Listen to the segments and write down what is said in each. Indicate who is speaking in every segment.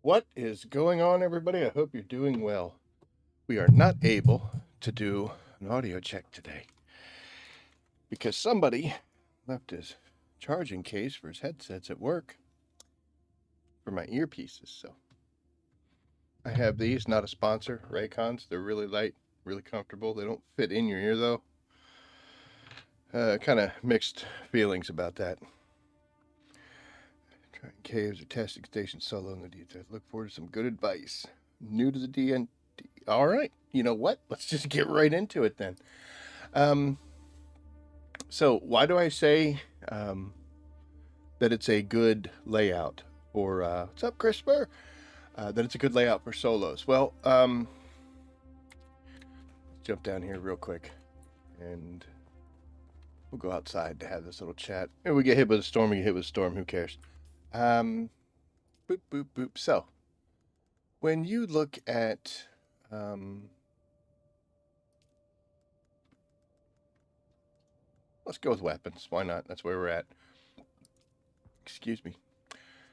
Speaker 1: What is going on, everybody? I hope you're doing well. We are not able to do an audio check today because somebody left his charging case for his headsets at work for my earpieces. So I have these, not a sponsor, Raycons. They're really light, really comfortable. They don't fit in your ear though. Kind of mixed feelings about that. Trying caves or testing station solo in the details. Look forward to some good advice. New to the DND. All right. You know what? Let's just get right into it then. Um, so why do I say that it's a good layout for what's up, Christopher? That it's a good layout for solos. Well, let's jump down here real quick, and we'll go outside to have this little chat. And we get hit with a storm. We get hit with a storm. Who cares? Boop boop boop. So when you look at let's go with weapons. Why not? That's where we're at. Excuse me.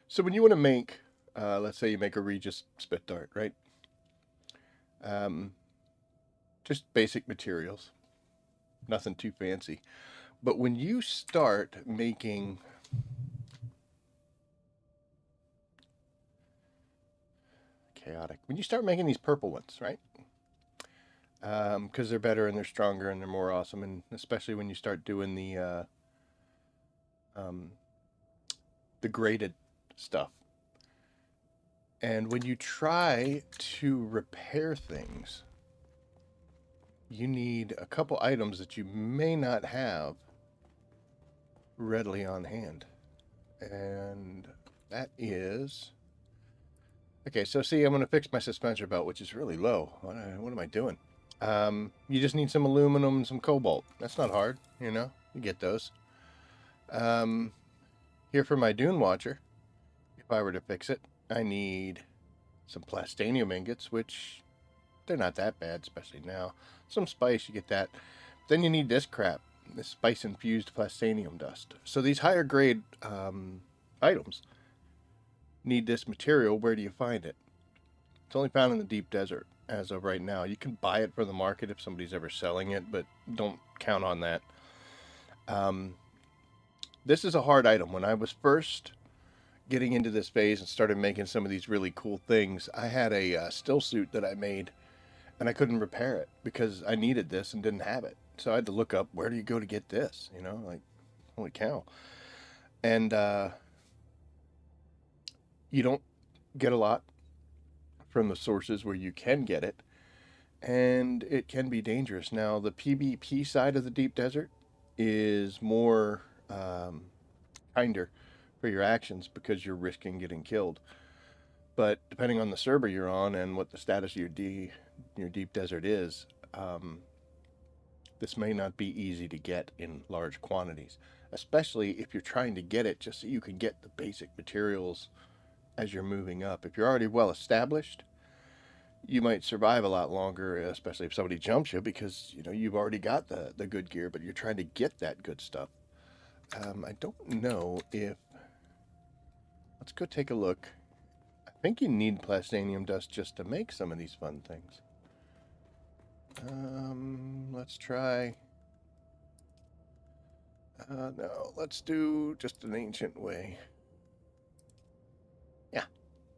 Speaker 1: So when you want to make, let's say you make a Regis spit dart, right? Just basic materials, nothing too fancy. But when you start making chaotic, when you start making these purple ones, right? Because they're better and they're stronger and they're more awesome, and especially when you start doing the graded stuff. And when you try to repair things, you need a couple items that you may not have readily on hand. And that is... Okay, so see, I'm going to fix my suspension belt, which is really low. What am I doing? You just need some aluminum and some cobalt. That's not hard, you know? You get those. Here for my Dune Watcher, if I were to fix it, I need some plastanium ingots, which they're not that bad, especially now. Some spice, you get that. Then you need this crap, this spice-infused plastanium dust. So these higher grade items need this material. Where do you find it? It's only found in the deep desert as of right now. You can buy it from the market if somebody's ever selling it, but don't count on that. This is a hard item. When I was first getting into this phase and started making some of these really cool things, I had a still suit that I made and I couldn't repair it because I needed this and didn't have it. So I had to look up, where do you go to get this? You know, like, holy cow. And you don't get a lot from the sources where you can get it, and it can be dangerous. Now, the PvP side of the deep desert is more kinder for your actions because you're risking getting killed. But depending on the server you're on and what the status of your deep desert is, this may not be easy to get in large quantities, especially if you're trying to get it just so you can get the basic materials as you're moving up. If you're already well established, you might survive a lot longer, especially if somebody jumps you, because you know you've already got the good gear, but you're trying to get that good stuff. I don't know if... Let's go take a look. I think you need plastanium dust just to make some of these fun things. Let's try... no, let's do just an ancient way. Yeah,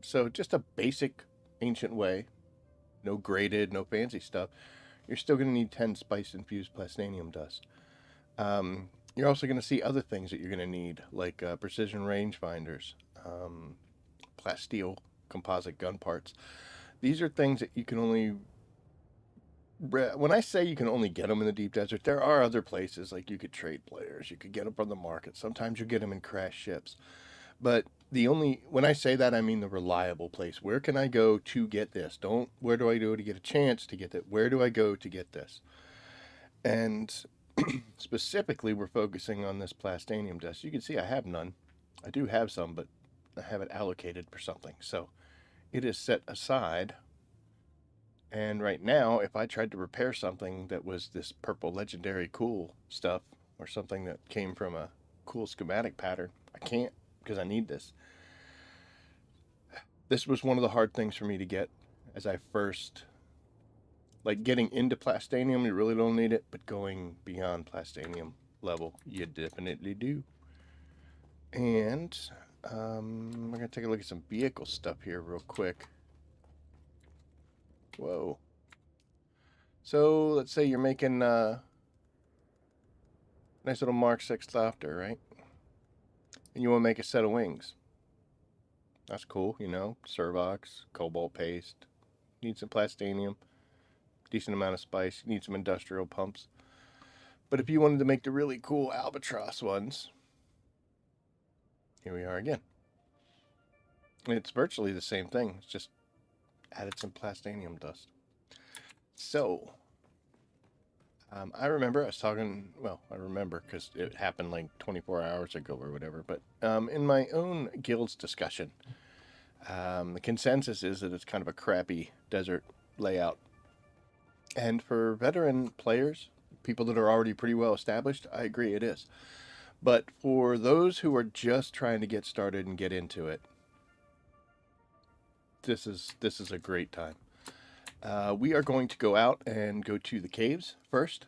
Speaker 1: so just a basic ancient way. No graded, no fancy stuff. You're still going to need 10 spice-infused plastanium dust. You're also going to see other things that you're going to need, like precision rangefinders, plasteel composite gun parts. These are things that you can only... When I say you can only get them in the deep desert, there are other places, like you could trade players, you could get them from the market. Sometimes you get them in crash ships. But when I say that, I mean the reliable place. Where can I go to get this? Where do I go to get a chance to get it? Where do I go to get this? And specifically, we're focusing on this plastanium dust. You can see I have none. I do have some, but I have it allocated for something. So it is set aside. And right now, if I tried to repair something that was this purple legendary cool stuff, or something that came from a cool schematic pattern, I can't because I need this. This was one of the hard things for me to get as I first, like getting into Plastanium, you really don't need it, but going beyond Plastanium level, you definitely do. And we're going to take a look at some vehicle stuff here real quick. Whoa. So let's say you're making a nice little Mark 6 Thopter, right? And you want to make a set of wings. That's cool, you know, Servox, cobalt paste, need some Plastanium, decent amount of spice, need some industrial pumps. But if you wanted to make the really cool Albatross ones, here we are again. It's virtually the same thing, it's just added some Plastanium dust. So, I remember I was talking, well, I remember because it happened like 24 hours ago or whatever, but in my own guild's discussion, the consensus is that it's kind of a crappy desert layout. And for veteran players, people that are already pretty well established, I agree it is. But for those who are just trying to get started and get into it, this is a great time. We are going to go out and go to the caves first,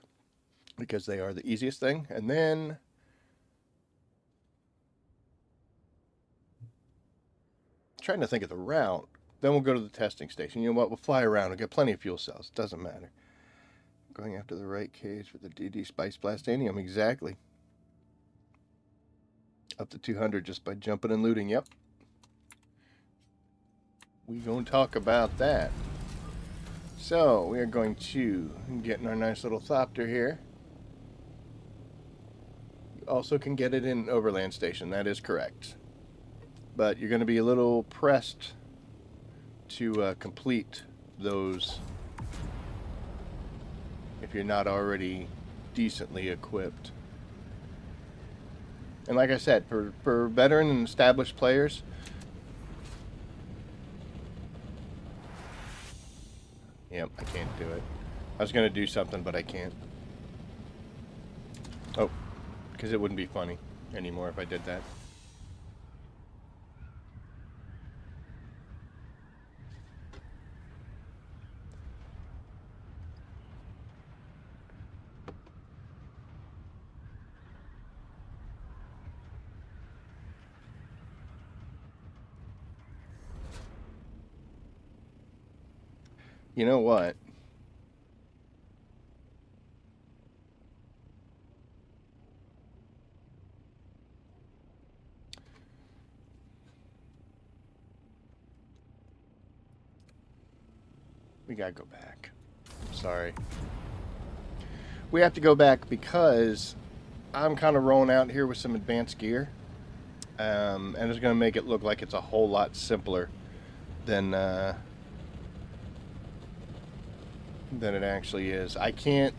Speaker 1: because they are the easiest thing, and then trying to think of the route. Then we'll go to the testing station. You know what? We'll fly around. We'll get plenty of fuel cells. Doesn't matter. Going after the right caves for the DD Spice Plastanium. Exactly. Up to 200 just by jumping and looting. Yep. We're going to talk about that. So, we are going to get in our nice little Thopter here. You also can get it in Overland Station. That is correct. But you're going to be a little pressed to complete those if you're not already decently equipped. And like I said, for veteran and established players, yep, I can't do it. I was going to do something, but I can't. Oh, because it wouldn't be funny anymore if I did that. You know what? We gotta go back. Sorry. We have to go back because I'm kind of rolling out here with some advanced gear. And it's going to make it look like it's a whole lot simpler than it actually is. I can't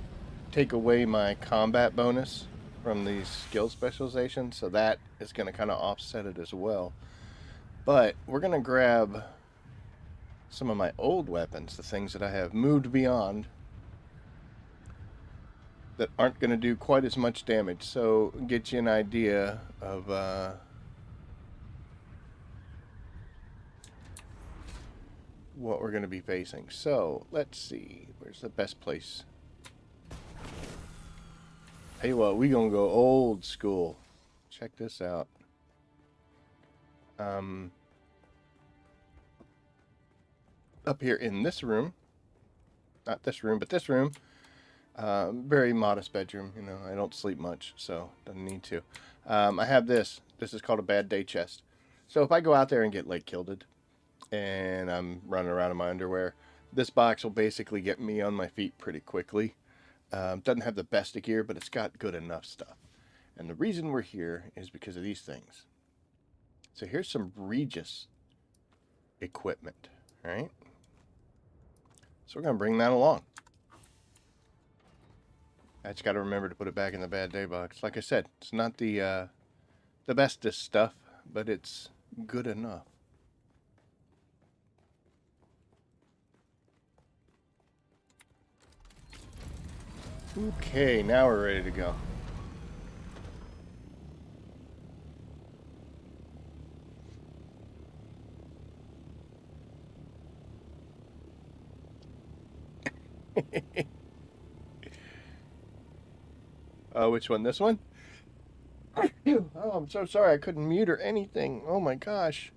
Speaker 1: take away my combat bonus from these skill specializations, so that is going to kind of offset it as well. But we're going to grab some of my old weapons, the things that I have moved beyond, that aren't going to do quite as much damage, so get you an idea of what we're going to be facing. So let's see, where's the best place? Tell you what, we're going to go old school. Check this out. Up here in this room, not this room, but this room, very modest bedroom. You know, I don't sleep much, so doesn't need to. I have this. This is called a bad day chest. So if I go out there and get like killed, and I'm running around in my underwear, this box will basically get me on my feet pretty quickly. Doesn't have the best of gear, but it's got good enough stuff. And the reason we're here is because of these things. So here's some Regis equipment, right? So we're going to bring that along. I just got to remember to put it back in the bad day box. Like I said, it's not the bestest stuff, but it's good enough. Okay, now we're ready to go. Which one? This one? Oh, I'm so sorry. I couldn't mute or anything. Oh my gosh.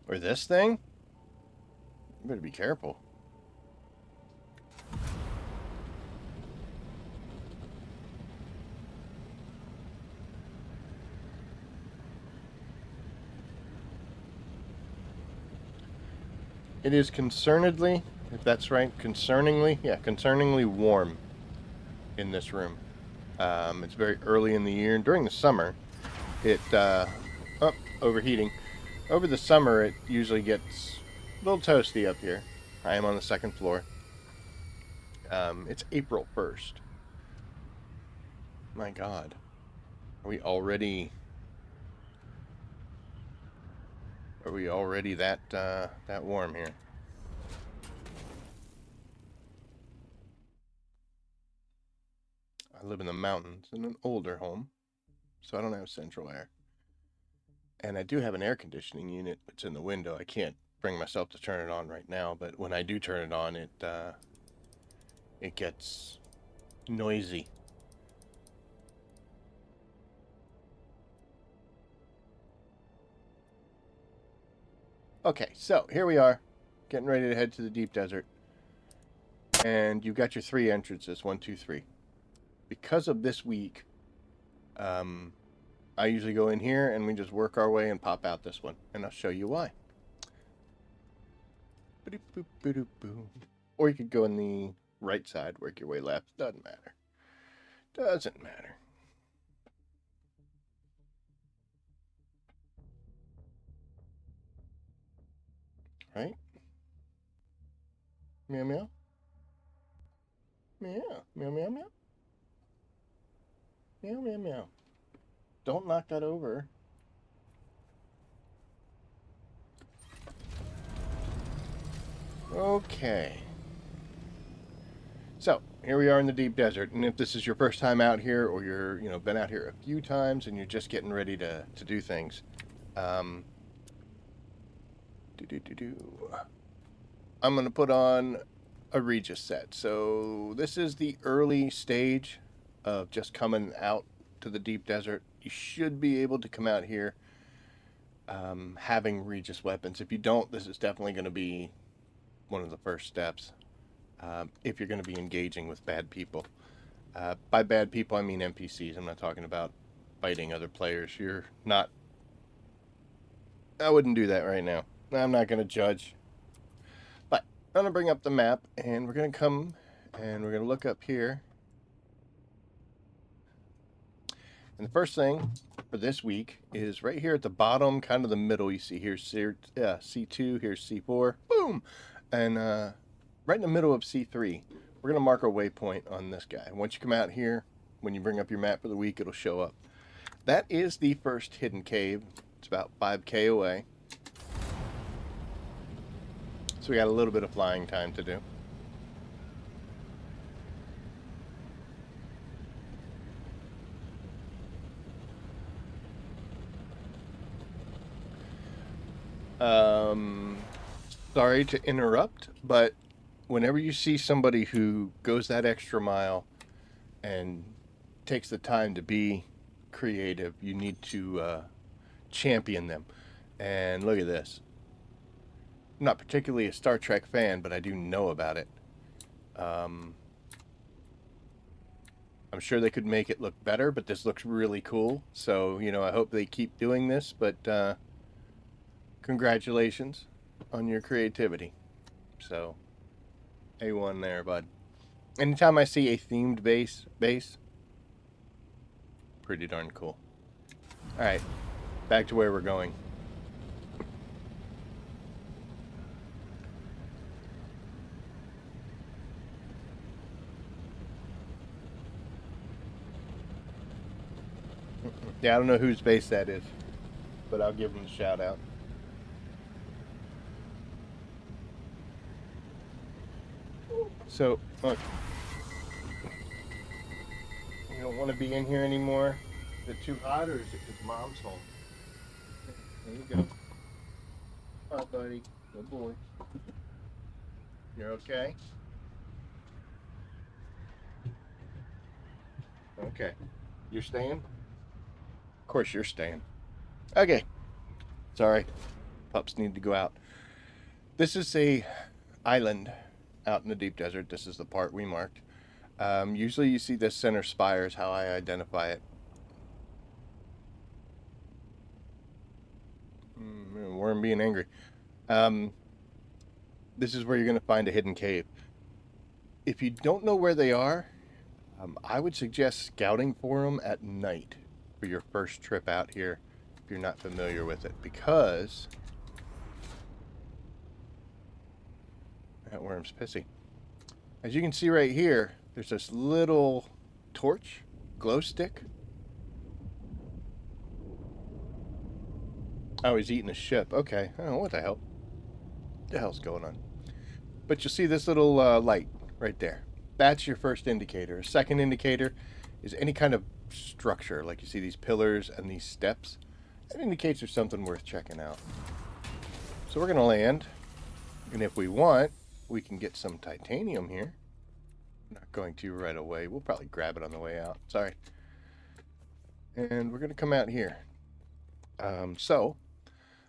Speaker 1: Or this thing? You better be careful. It is concernedly, if that's right, concerningly warm in this room. It's very early in the year, and during the summer, overheating. Over the summer, it usually gets a little toasty up here. I am on the second floor. It's April 1st. My God. Are we already that warm here? I live in the mountains in an older home, so I don't have central air. And I do have an air conditioning unit. It's in the window. I can't bring myself to turn it on right now, but when I do turn it on, it gets noisy. Okay, so here we are, getting ready to head to the deep desert. And you've got your 3 entrances, 1, 2, 3. Because of this week, I usually go in here and we just work our way and pop out this one. And I'll show you why. Or you could go in the right side, work your way left. Doesn't matter. Doesn't matter. Right? Meow meow. Meow. Meow meow meow. Meow meow meow. Don't knock that over. Okay. So, here we are in the deep desert, and if this is your first time out here, or you're, been out here a few times, and you're just getting ready to do things, I'm going to put on a Regis set. So, this is the early stage of just coming out to the deep desert. You should be able to come out here having Regis weapons. If you don't, this is definitely going to be one of the first steps. If you're going to be engaging with bad people. By bad people, I mean NPCs. I'm not talking about fighting other players. I wouldn't do that right now. I'm not going to judge. But I'm going to bring up the map, and we're going to come, and we're going to look up here. And the first thing for this week is right here at the bottom, kind of the middle. You see here, C2, here's C4. Boom! And right in the middle of C3, we're going to mark a waypoint on this guy. Once you come out here, when you bring up your map for the week, it'll show up. That is the first hidden cave. It's about 5K away. So we got a little bit of flying time to do. Sorry to interrupt, but whenever you see somebody who goes that extra mile and takes the time to be creative, you need to champion them. And look at this. I'm not particularly a Star Trek fan, but I do know about it. I'm sure they could make it look better, but this looks really cool. So, I hope they keep doing this, but congratulations on your creativity. So, A1 there, bud. Anytime I see a themed base, pretty darn cool. Alright, back to where we're going. Yeah, I don't know whose base that is, but I'll give them a shout out. So, look. You don't want to be in here anymore? Is it too hot, or is it because Mom's home? There you go. Hi, buddy. Good boy. You're okay? Okay. You're staying? Of course you're staying. Okay. Sorry. Pups need to go out. This is a island out in the deep desert. This is the part we marked. Usually you see this center spire is how I identify it. Worm being angry. This is where you're going to find a hidden cave. If you don't know where they are, I would suggest scouting for them at night for your first trip out here if you're not familiar with it, because that worm's pissy. As you can see right here, there's this little torch, glow stick. Oh, he's eating a ship. Okay. Oh, what the hell? What the hell's going on? But you'll see this little light right there. That's your first indicator. A second indicator is any kind of structure, like you see these pillars and these steps. That indicates there's something worth checking out. So we're going to land, and if we want, we can get some titanium here. Not going to right away. We'll probably grab it on the way out. Sorry. And we're going to come out here. So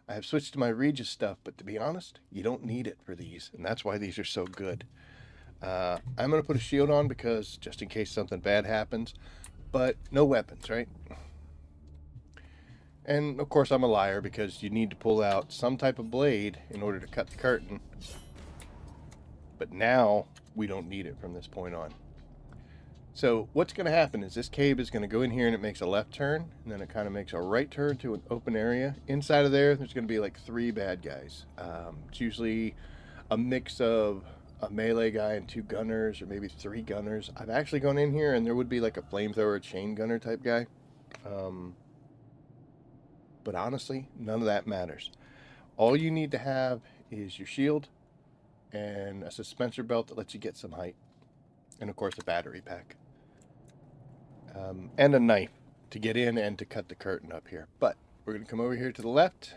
Speaker 1: I have switched to my Regis stuff, but to be honest, you don't need it for these, and that's why these are so good. I'm going to put a shield on because just in case something bad happens, but no weapons, right? And of course I'm a liar because you need to pull out some type of blade in order to cut the curtain. But now we don't need it from this point on. So what's going to happen is this cave is going to go in here and it makes a left turn, and then it kind of makes a right turn to an open area. Inside of there's going to be like 3 bad guys. It's usually a mix of a melee guy and 2 gunners, or maybe 3 gunners. I've actually gone in here and there would be like a flamethrower chain gunner type guy. But honestly, none of that matters. All you need to have is your shield and a suspensor belt that lets you get some height. And of course a battery pack. And a knife to get in and to cut the curtain up here. But we're going to come over here to the left.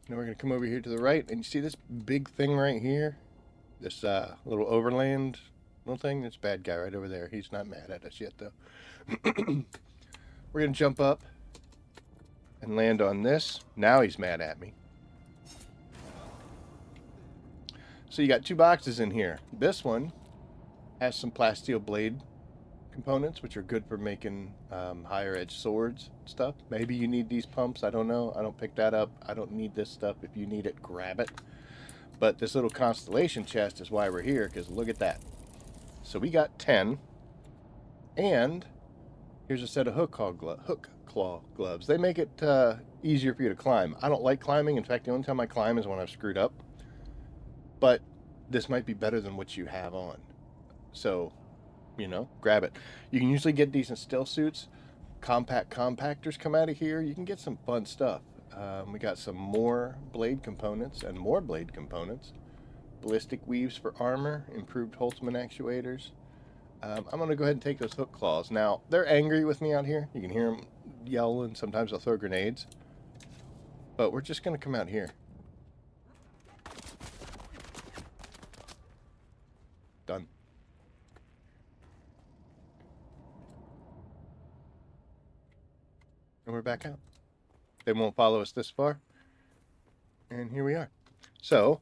Speaker 1: And we're going to come over here to the right. And you see this big thing right here? This little overland little thing? This bad guy right over there. He's not mad at us yet though. We're going to jump up and land on this. Now he's mad at me. So you got 2 boxes in here. This one has some plasteel blade components, which are good for making higher edge swords and stuff. Maybe you need these pumps. I don't know. I don't pick that up. I don't need this stuff. If you need it, grab it. But this little constellation chest is why we're here, because look at that. So we got 10. And here's a set of hook claw gloves. They make it easier for you to climb. I don't like climbing. In fact, the only time I climb is when I've screwed up. But this might be better than what you have on. So, you know, grab it. You can usually get decent stealth suits. Compact compactors come out of here. You can get some fun stuff. We got some more blade components and more blade components. Ballistic weaves for armor. Improved Holtzman actuators. I'm going to go ahead and take those hook claws. Now, they're angry with me out here. You can hear them yell, and sometimes they'll throw grenades. But we're just going to come out here. Done. And we're back out. They won't follow us this far. And here we are. So,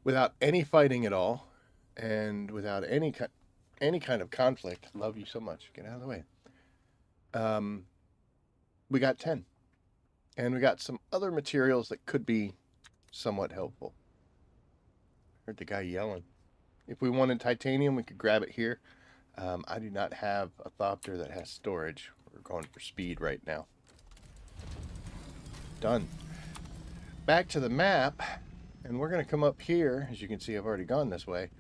Speaker 1: without any fighting at all, and without any kind of conflict, love you so much. Get out of the way. We got 10. And we got some other materials that could be somewhat helpful. Heard the guy yelling. If we wanted titanium, we could grab it here. I do not have a Thopter that has storage. We're going for speed right now. Done. Back to the map, and we're going to come up here. As you can see, I've already gone this way.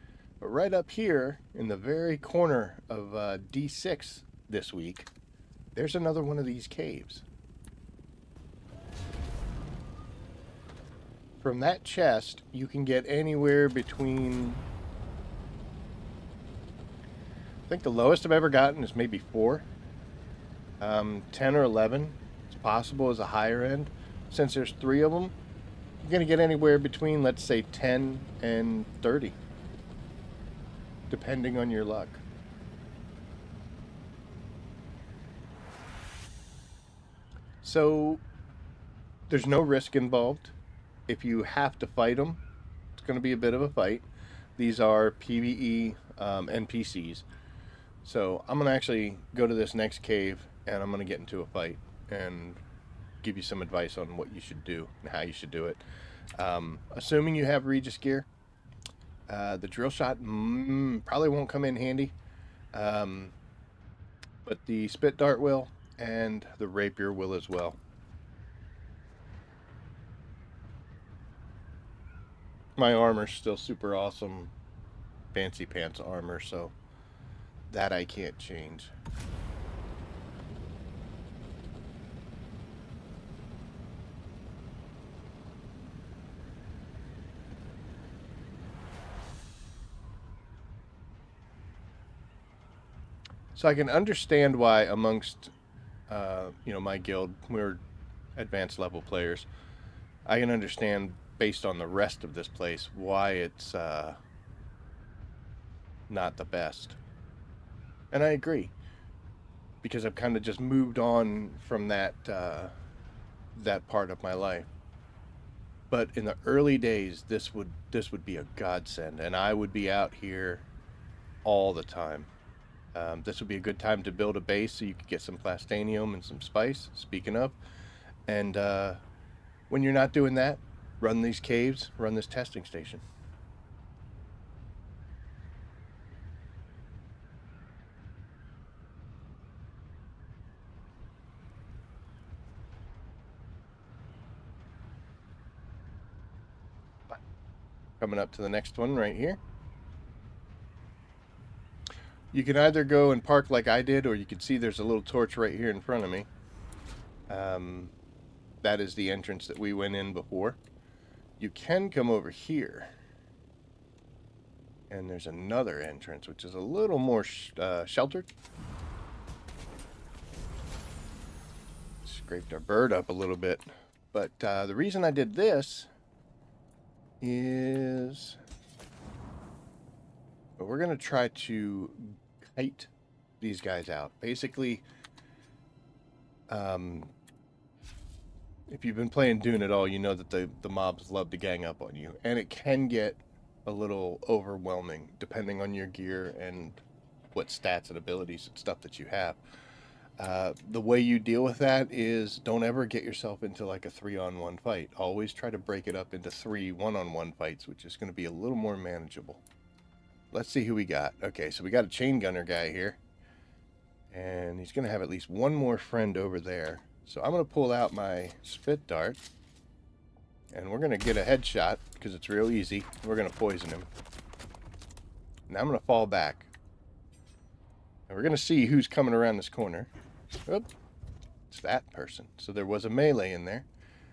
Speaker 1: But right up here, in the very corner of D6 this week, there's another one of these caves. From that chest, you can get anywhere between... I think the lowest I've ever gotten is maybe 4. 10 or 11. It's possible as a higher end. Since there's 3 of them, you're going to get anywhere between, let's say, 10 and 30. Depending on your luck. So there's no risk involved. If you have to fight them, it's going to be a bit of a fight. These are PvE NPCs. So I'm going to actually go to this next cave and I'm going to get into a fight and give you some advice on what you should do and how you should do it. Assuming you have Regis gear, the drill shot probably won't come in handy, but the spit dart will, and the rapier will as well. My armor's still super awesome, fancy pants armor, so that I can't change. So I can understand why amongst, my guild, we're advanced level players. I can understand based on the rest of this place why it's not the best. And I agree, because I've kind of just moved on from that part of my life. But in the early days, this would be a godsend, and I would be out here all the time. This would be a good time to build a base so you could get some plastanium and some spice, speaking of. And when you're not doing that, run these caves, run this testing station. Coming up to the next one right here. You can either go and park like I did, or you can see there's a little torch right here in front of me. That is the entrance that we went in before. You can come over here. And there's another entrance, which is a little more sheltered. Scraped our bird up a little bit. But the reason I did this is we're going to try to kite these guys out. Basically, if you've been playing Dune at all, you know that the mobs love to gang up on you. And it can get a little overwhelming depending on your gear and what stats and abilities and stuff that you have. The way you deal with that is don't ever get yourself into like a 3-on-1 fight. Always try to break it up into 3 1-on-1 fights, which is going to be a little more manageable. Let's see who we got. Okay, so we got a chain gunner guy here. And he's going to have at least one more friend over there. So I'm going to pull out my spit dart. And we're going to get a headshot because it's real easy. We're going to poison him. Now I'm going to fall back. And we're going to see who's coming around this corner. Oop. It's that person. So there was a melee in there.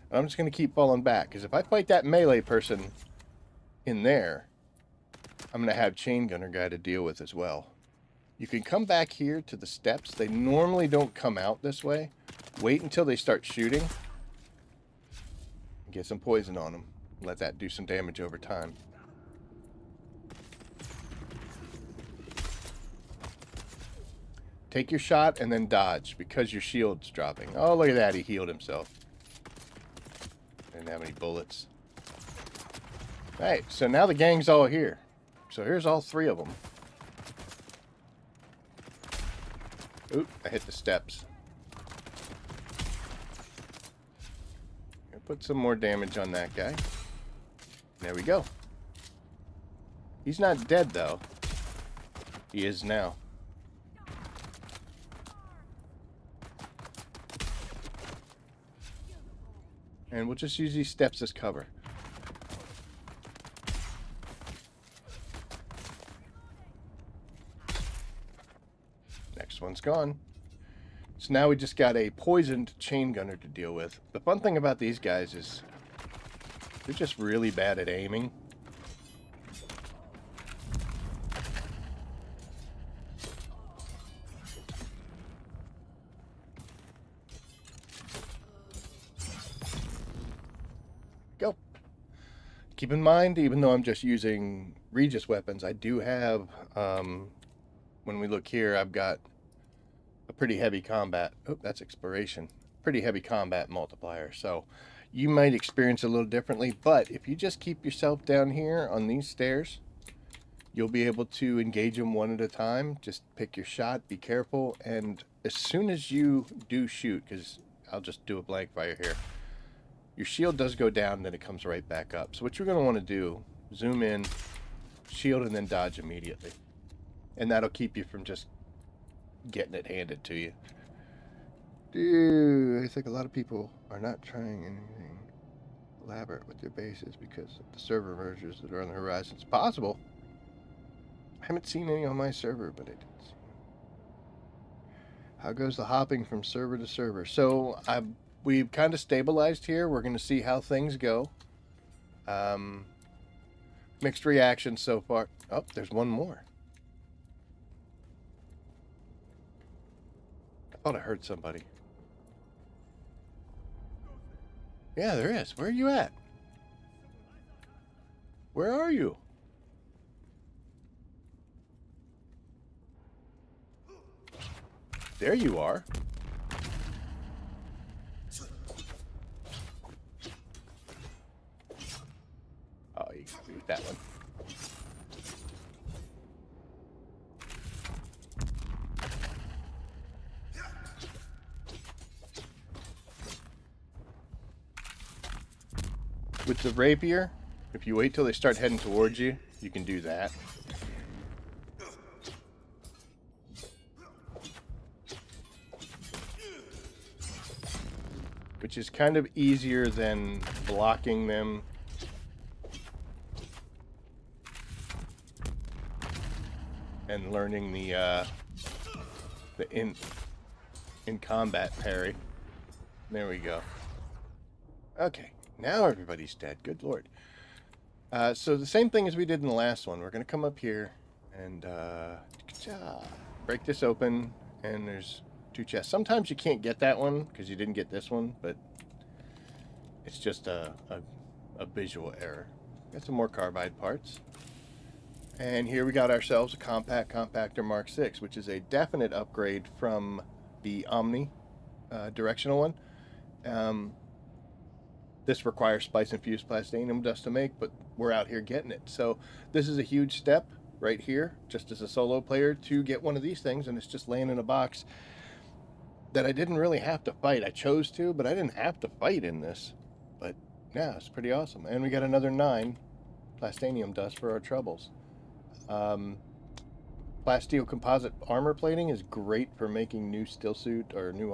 Speaker 1: And I'm just going to keep falling back. Because if I fight that melee person in there, I'm going to have chain gunner guy to deal with as well. You can come back here to the steps. They normally don't come out this way. Wait until they start shooting. Get some poison on them. Let that do some damage over time. Take your shot and then dodge because your shield's dropping. Oh, look at that. He healed himself. Didn't have any bullets. Alright, so now the gang's all here. So here's all 3 of them. Oop, I hit the steps. Put some more damage on that guy. There we go. He's not dead, though. He is now. And we'll just use these steps as cover. Next one's gone. So now we just got a poisoned chain gunner to deal with. The fun thing about these guys is they're just really bad at aiming. Go. Keep in mind, even though I'm just using Regis weapons, I do have, when we look here, I've got a pretty heavy combat. Oh, that's exploration. pretty heavy combat multiplier, so you might experience it a little differently. But if you just keep yourself down here on these stairs, you'll be able to engage them one at a time. Just pick your shot, be careful, and as soon as you do shoot, because I'll just do a blank fire here, your shield does go down, then it comes right back up. So what you're going to want to do, zoom in, shield, and then dodge immediately. And that'll keep you from just getting it handed to you. Dude, I think a lot of people are not trying anything elaborate with their bases because of the server mergers that are on the horizon. It's possible. I haven't seen any on my server, but I did see. How goes the hopping from server to server? So we've kind of stabilized here. We're going to see how things go. Mixed reactions so far. Oh, there's one more. I thought I heard somebody. Yeah, there is. Where are you at? Where are you? There you are. Oh, you can beat that one. With the rapier, if you wait till they start heading towards you, you can do that. Which is kind of easier than blocking them. And learning the in combat parry. There we go. Okay, now everybody's dead. Good lord. So the same thing as we did in the last one. We're going to come up here and break this open, and there's 2 chests. Sometimes you can't get that one because you didn't get this one, but it's just a visual error. Got some more carbide parts. And here we got ourselves a compact compactor Mark 6, which is a definite upgrade from the Omni directional one. This requires spice infused plastinium dust to make, but we're out here getting it. So this is a huge step right here, just as a solo player, to get one of these things, and it's just laying in a box that I didn't really have to fight. I chose to, but I didn't have to fight in this. But yeah, it's pretty awesome. And we got another 9 plastinium dust for our troubles. Plasteel composite armor plating is great for making new steel suit or new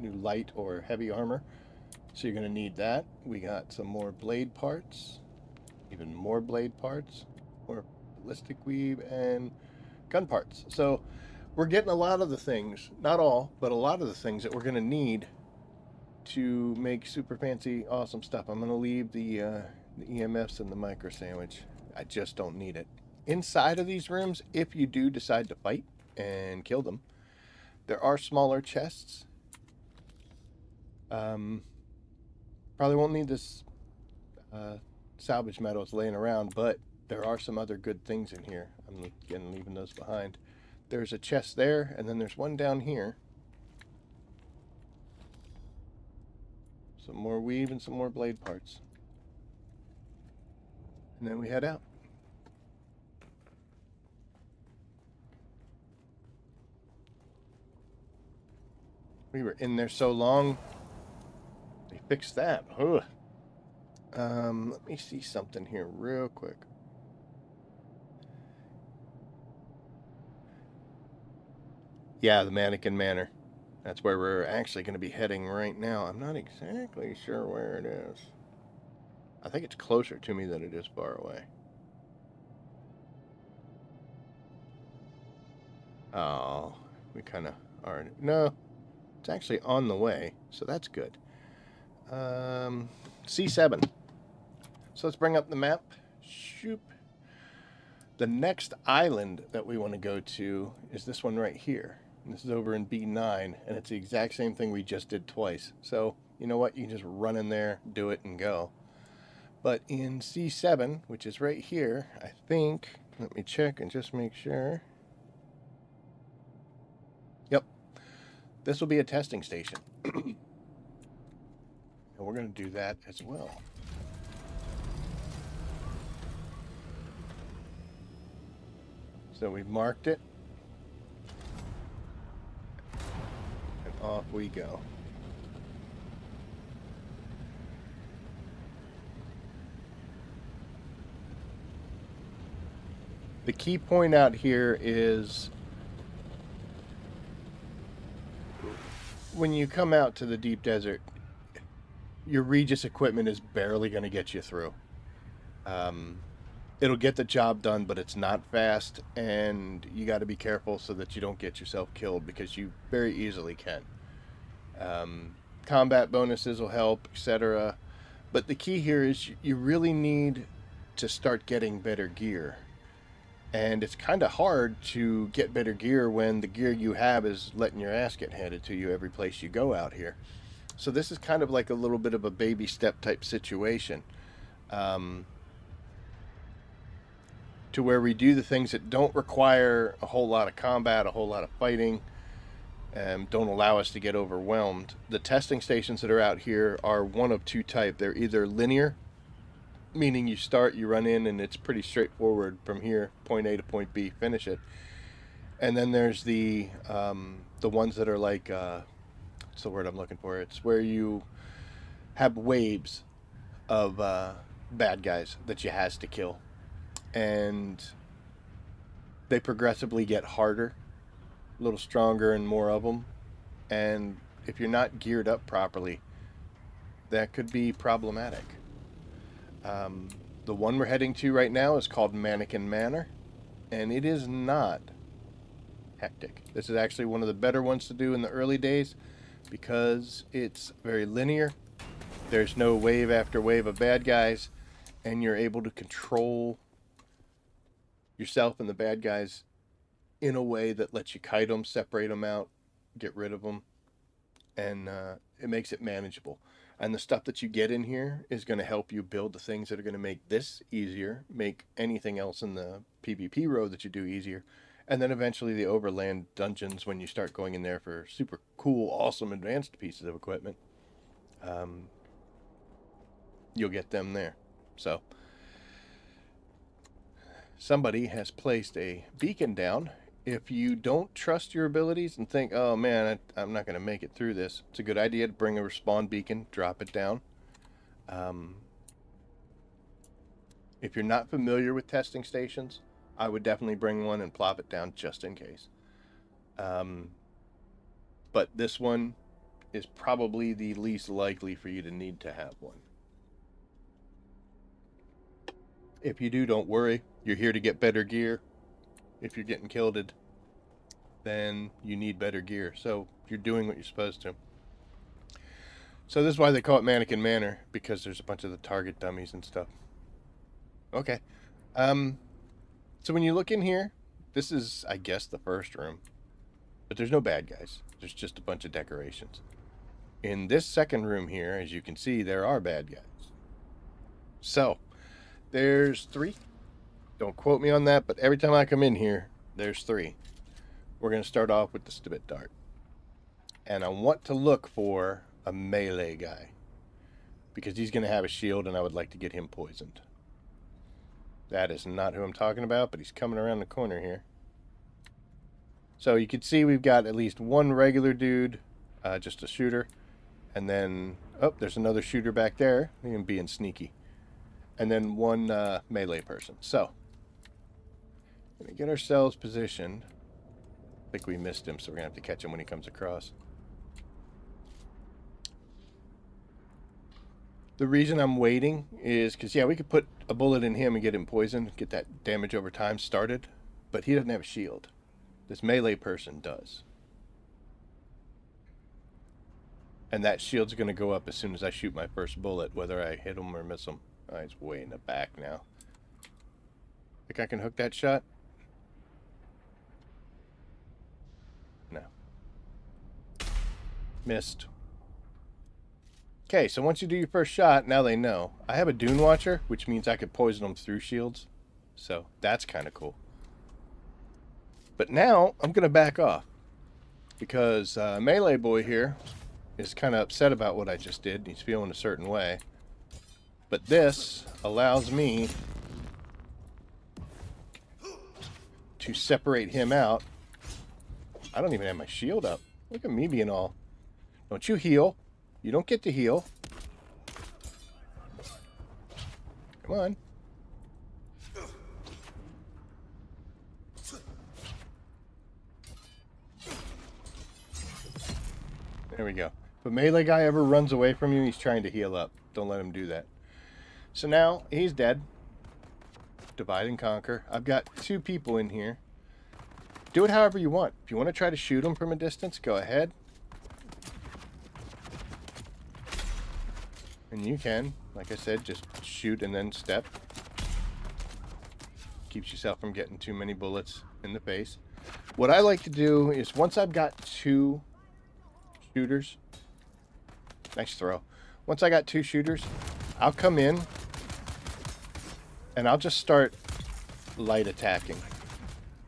Speaker 1: light or heavy armor. So you're going to need that. We got some more blade parts, even more blade parts, more ballistic weave, and gun parts. So we're getting a lot of the things, not all, but a lot of the things that we're going to need to make super fancy, awesome stuff. I'm going to leave the EMFs and the micro sandwich. I just don't need it. Inside of these rooms, if you do decide to fight and kill them, there are smaller chests. Probably won't need this salvage metals laying around, but there are some other good things in here. I'm again leaving those behind. There's a chest there, and then there's one down here. Some more weave and some more blade parts. And then we head out. We were in there so long. They fixed that. Ugh. Let me see something here real quick. Yeah, the Mannequin Manor. That's where we're actually going to be heading right now. I'm not exactly sure where it is. I think it's closer to me than it is far away. Oh, we kind of are. No, it's actually on the way, so that's good. C7. So let's bring up the map. Shoop. The next island that we want to go to is this one right here. And this is over in B9, and it's the exact same thing we just did twice. So, you know what? You can just run in there, do it, and go. But in C7, which is right here, I think, let me check and just make sure. Yep. This will be a testing station. And we're going to do that as well. So we've marked it. And off we go. The key point out here is when you come out to the deep desert, your Regis equipment is barely going to get you through. It'll get the job done, but it's not fast, and you got to be careful so that you don't get yourself killed, because you very easily can. Combat bonuses will help, etc. But the key here is you really need to start getting better gear. And it's kind of hard to get better gear when the gear you have is letting your ass get handed to you every place you go out here. So this is kind of like a little bit of a baby step type situation. To where we do the things that don't require a whole lot of combat, a whole lot of fighting, and don't allow us to get overwhelmed. The testing stations that are out here are one of two types. They're either linear, meaning you start, you run in, and it's pretty straightforward from here, point A to point B, finish it. And then there's the ones that are like, what's the word I'm looking for? It's where you have waves of bad guys that you has to kill. And they progressively get harder, a little stronger, and more of them. And if you're not geared up properly, that could be problematic. The one we're heading to right now is called Mannequin Manor, and it is not hectic. This is actually one of the better ones to do in the early days because it's very linear. There's no wave after wave of bad guys, and you're able to control yourself and the bad guys in a way that lets you kite them, separate them out, get rid of them, and it makes it manageable. And the stuff that you get in here is going to help you build the things that are going to make this easier, make anything else in the PvP road that you do easier, and then eventually the Overland Dungeons, when you start going in there for super cool, awesome, advanced pieces of equipment, you'll get them there. So somebody has placed a beacon down. If you don't trust your abilities and think, oh man, I'm not going to make it through this, it's a good idea to bring a respawn beacon, drop it down. If you're not familiar with testing stations, I would definitely bring one and plop it down just in case. But this one is probably the least likely for you to need to have one. If you do, don't worry. You're here to get better gear. If you're getting killed, then you need better gear. So you're doing what you're supposed to. So this is why they call it Mannequin Manor, because there's a bunch of the target dummies and stuff. Okay. So when you look in here, this is, I guess, the first room. But there's no bad guys. There's just a bunch of decorations. In this second room here, as you can see, there are bad guys. So there's 3. Don't quote me on that, but every time I come in here, there's 3. We're going to start off with the Stibit Dart. And I want to look for a melee guy, because he's going to have a shield, and I would like to get him poisoned. That is not who I'm talking about, but he's coming around the corner here. So you can see we've got at least one regular dude, just a shooter. And then, oh, there's another shooter back there, him being sneaky. And then one melee person. So we're going to get ourselves positioned. I think we missed him, so we're going to have to catch him when he comes across. The reason I'm waiting is because, yeah, we could put a bullet in him and get him poisoned, get that damage over time started, but he doesn't have a shield. This melee person does. And that shield's going to go up as soon as I shoot my first bullet, whether I hit him or miss him. Oh, he's way in the back now. Think I can hook that shot? No. Missed. Okay, so once you do your first shot, now they know. I have a Dune Watcher, which means I could poison them through shields. So that's kind of cool. But now I'm going to back off. Because Melee Boy here is kind of upset about what I just did. He's feeling a certain way. But this allows me to separate him out. I don't even have my shield up. Look at me being all... Don't you heal. You don't get to heal. Come on. There we go. If a melee guy ever runs away from you, he's trying to heal up. Don't let him do that. So now, he's dead. Divide and conquer. I've got 2 people in here. Do it however you want. If you want to try to shoot him from a distance, go ahead. And you can, like I said, just shoot and then step. Keeps yourself from getting too many bullets in the face. What I like to do is once I've got 2 shooters, nice throw. Once I got 2 shooters, I'll come in and I'll just start light attacking.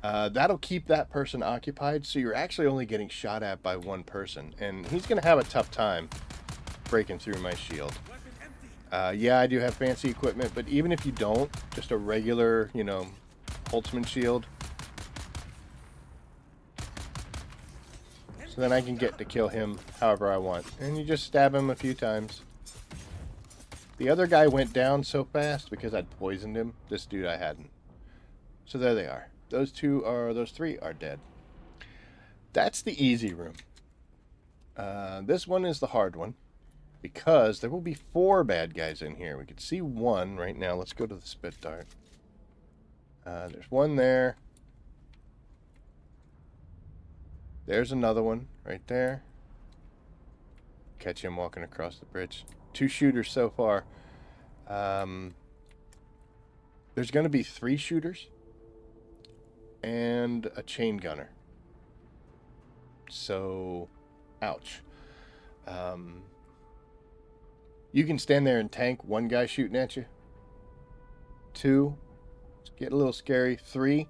Speaker 1: That'll keep that person occupied, so you're actually only getting shot at by 1 person, and he's going to have a tough time breaking through my shield. Yeah, I do have fancy equipment, but even if you don't, just a regular, you know, Holtzman shield. So then I can get to kill him however I want. And you just stab him a few times. The other guy went down so fast because I'd poisoned him. This dude I hadn't. So there they are. Those 3 are dead. That's the easy room. This one is the hard one, because there will be 4 bad guys in here. We can see 1 right now. Let's go to the spit dart. There's 1 there. There's another one right there. Catch him walking across the bridge. 2 shooters so far. There's going to be 3 shooters and a chain gunner. So, ouch. You can stand there and tank 1 guy shooting at you. 2, it's getting a little scary. 3,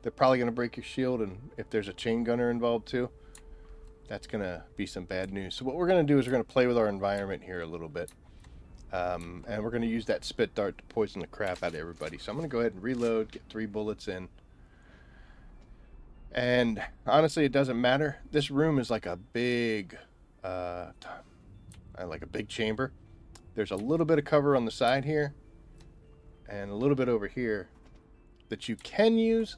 Speaker 1: they're probably going to break your shield, and if there's a chain gunner involved too, that's going to be some bad news. So what we're going to do is we're going to play with our environment here a little bit. And we're going to use that spit dart to poison the crap out of everybody. So I'm going to go ahead and reload, get 3 bullets in. And honestly, it doesn't matter. This room is like a big, chamber. There's a little bit of cover on the side here, and a little bit over here that you can use.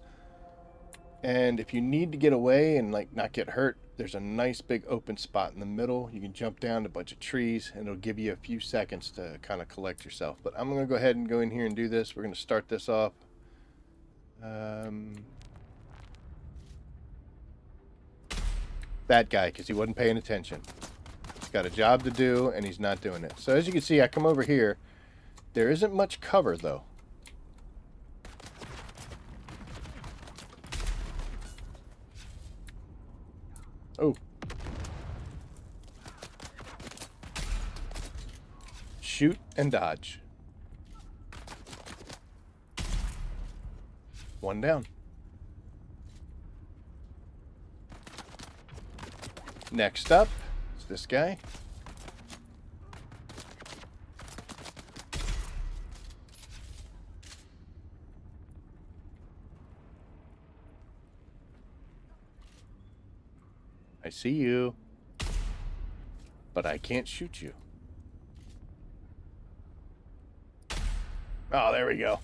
Speaker 1: And if you need to get away and like not get hurt, there's a nice big open spot in the middle. You can jump down to a bunch of trees, and it'll give you a few seconds to kind of collect yourself. But I'm going to go ahead and go in here and do this. We're going to start this off. That guy, because he wasn't paying attention. He's got a job to do, and he's not doing it. So as you can see, I come over here. There isn't much cover, though. Oh. Shoot and dodge. 1 down. Next up is this guy. I see you, but I can't shoot you. Oh, there we go.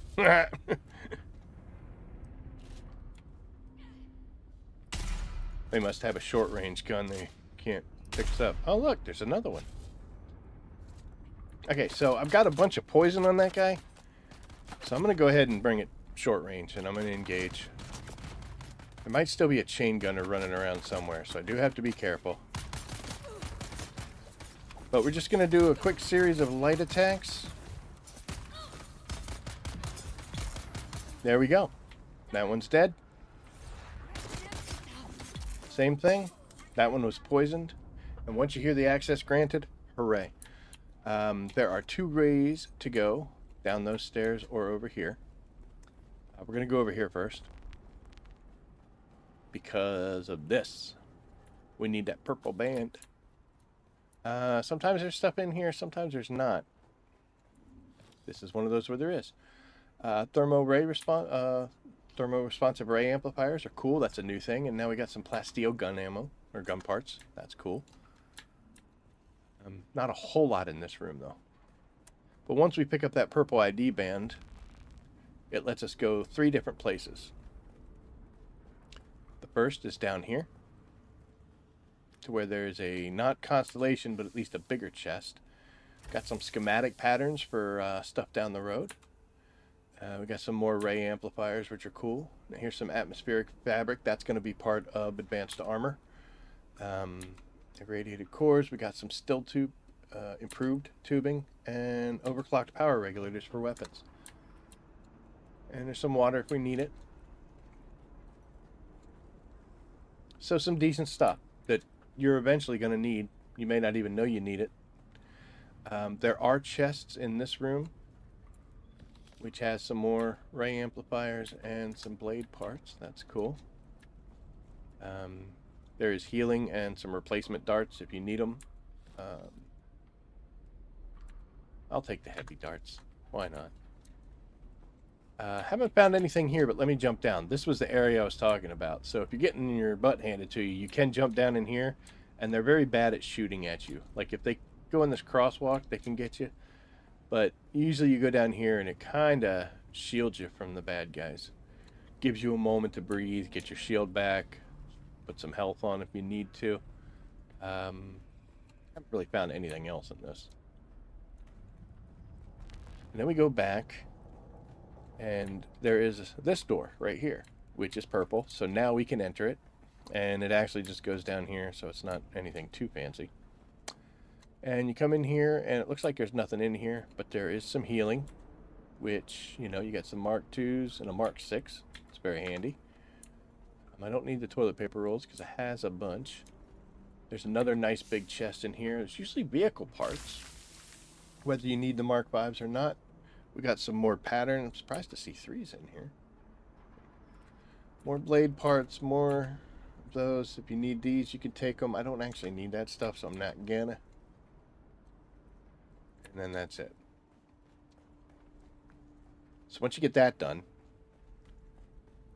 Speaker 1: They must have a short-range gun. They can't pick us up. Oh, look, there's another one. Okay, so I've got a bunch of poison on that guy. So I'm going to go ahead and bring it short range, and I'm going to engage. There might still be a chain gunner running around somewhere, so I do have to be careful. But we're just going to do a quick series of light attacks. There we go. That one's dead. Same thing. That one was poisoned. And once you hear the access granted, hooray. There are 2 ways to go down those stairs or over here. We're going to go over here first. Because of this. We need that purple band. Sometimes there's stuff in here, sometimes there's not. This is one of those where there is. Thermo responsive ray amplifiers are cool. That's a new thing. And now we got some plasteel gun ammo or gun parts. That's cool. Not a whole lot in this room though. But once we pick up that purple ID band, it lets us go 3 different places. The first is down here, to where there's a, not constellation, but at least a bigger chest. Got some schematic patterns for stuff down the road. We got some more ray amplifiers, which are cool. Now here's some atmospheric fabric. That's going to be part of advanced armor. Irradiated cores. We got some still tube, improved tubing, and overclocked power regulators for weapons. And there's some water if we need it. So some decent stuff that you're eventually going to need. You may not even know you need it. There are chests in this room, which has some more ray amplifiers and some blade parts. That's cool. There is healing and some replacement darts if you need them. I'll take the heavy darts. Why not? Haven't found anything here, but let me jump down. This was the area I was talking about. So if you're getting your butt handed to you, you can jump down in here, and they're very bad at shooting at you. Like if they go in this crosswalk, they can get you. But usually you go down here and it kind of shields you from the bad guys. Gives you a moment to breathe, get your shield back, put some health on if you need to. Haven't really found anything else in this. And then we go back, and there is this door right here, which is purple. So now we can enter it, and it actually just goes down here, so it's not anything too fancy. And you come in here, and it looks like there's nothing in here, but there is some healing, which, you know, you got some Mark IIs and a Mark VI. It's very handy. I don't need the toilet paper rolls because it has a bunch. There's another nice big chest in here. It's usually vehicle parts, whether you need the Mark Vs or not. We got some more pattern. I'm surprised to see 3s in here. More blade parts, more of those. If you need these, you can take them. I don't actually need that stuff, so I'm not gonna. And then that's it. So once you get that done,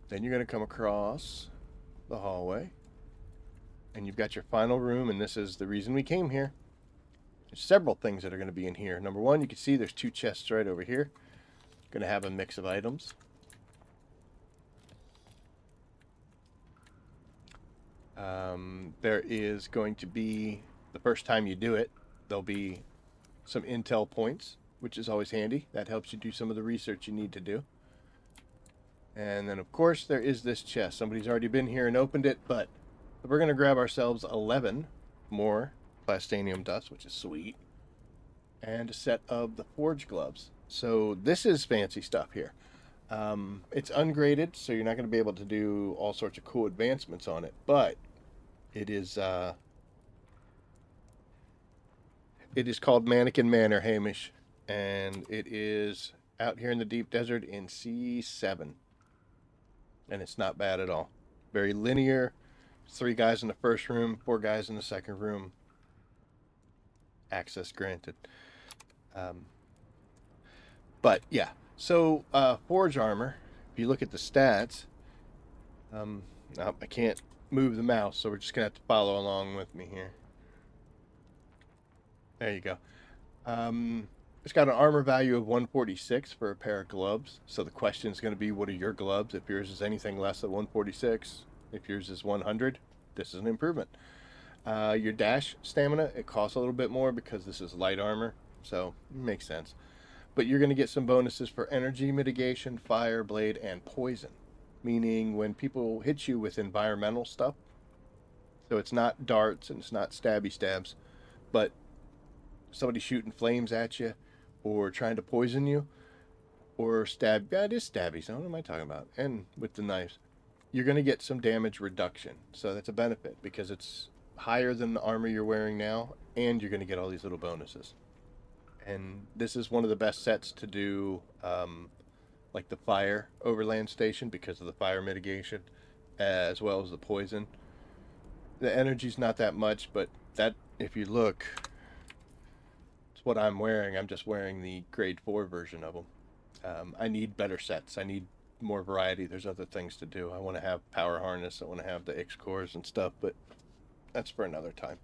Speaker 1: then you're going to come across the hallway, and you've got your final room, and this is the reason we came here. There's several things that are going to be in here. Number one, you can see there's 2 chests right over here. Going to have a mix of items. There is going to be, the first time you do it, there'll be some intel points, which is always handy. That helps you do some of the research you need to do. And then, of course, there is this chest. Somebody's already been here and opened it, but we're going to grab ourselves 11 more plastanium dust, which is sweet, and a set of the forge gloves. So this is fancy stuff here. It's ungraded, so you're not going to be able to do all sorts of cool advancements on it, but it is called Mannequin Manor, Hamish, and it is out here in the deep desert in C7, and it's not bad at all. Very linear. 3 guys in the first room, 4 guys in the second room. Access granted. But yeah, so forge armor, if you look at the stats, I can't move the mouse, so we're just gonna have to follow along with me here. There you go. It's got an armor value of 146 for a pair of gloves. So the question is going to be, what are your gloves? If yours is anything less than 146, if yours is 100, this is an improvement. Your dash stamina, it costs a little bit more because this is light armor, so it makes sense. But you're going to get some bonuses for energy mitigation, fire, blade, and poison. Meaning when people hit you with environmental stuff, so it's not darts and it's not stabby stabs, but somebody shooting flames at you, or trying to poison you, or stab. Yeah, it is stabby. So what am I talking about? And with the knives, you're going to get some damage reduction. So that's a benefit because it's higher than the armor you're wearing now, and you're going to get all these little bonuses. And this is one of the best sets to do, like the fire Overland Station, because of the fire mitigation, as well as the poison. The energy's not that much, but that, if you look, It's what I'm wearing. I'm just wearing the grade 4 version of them. I need better sets. I need more variety. There's other things to do. I want to have power harness. I want to have the X cores and stuff, but that's for another time.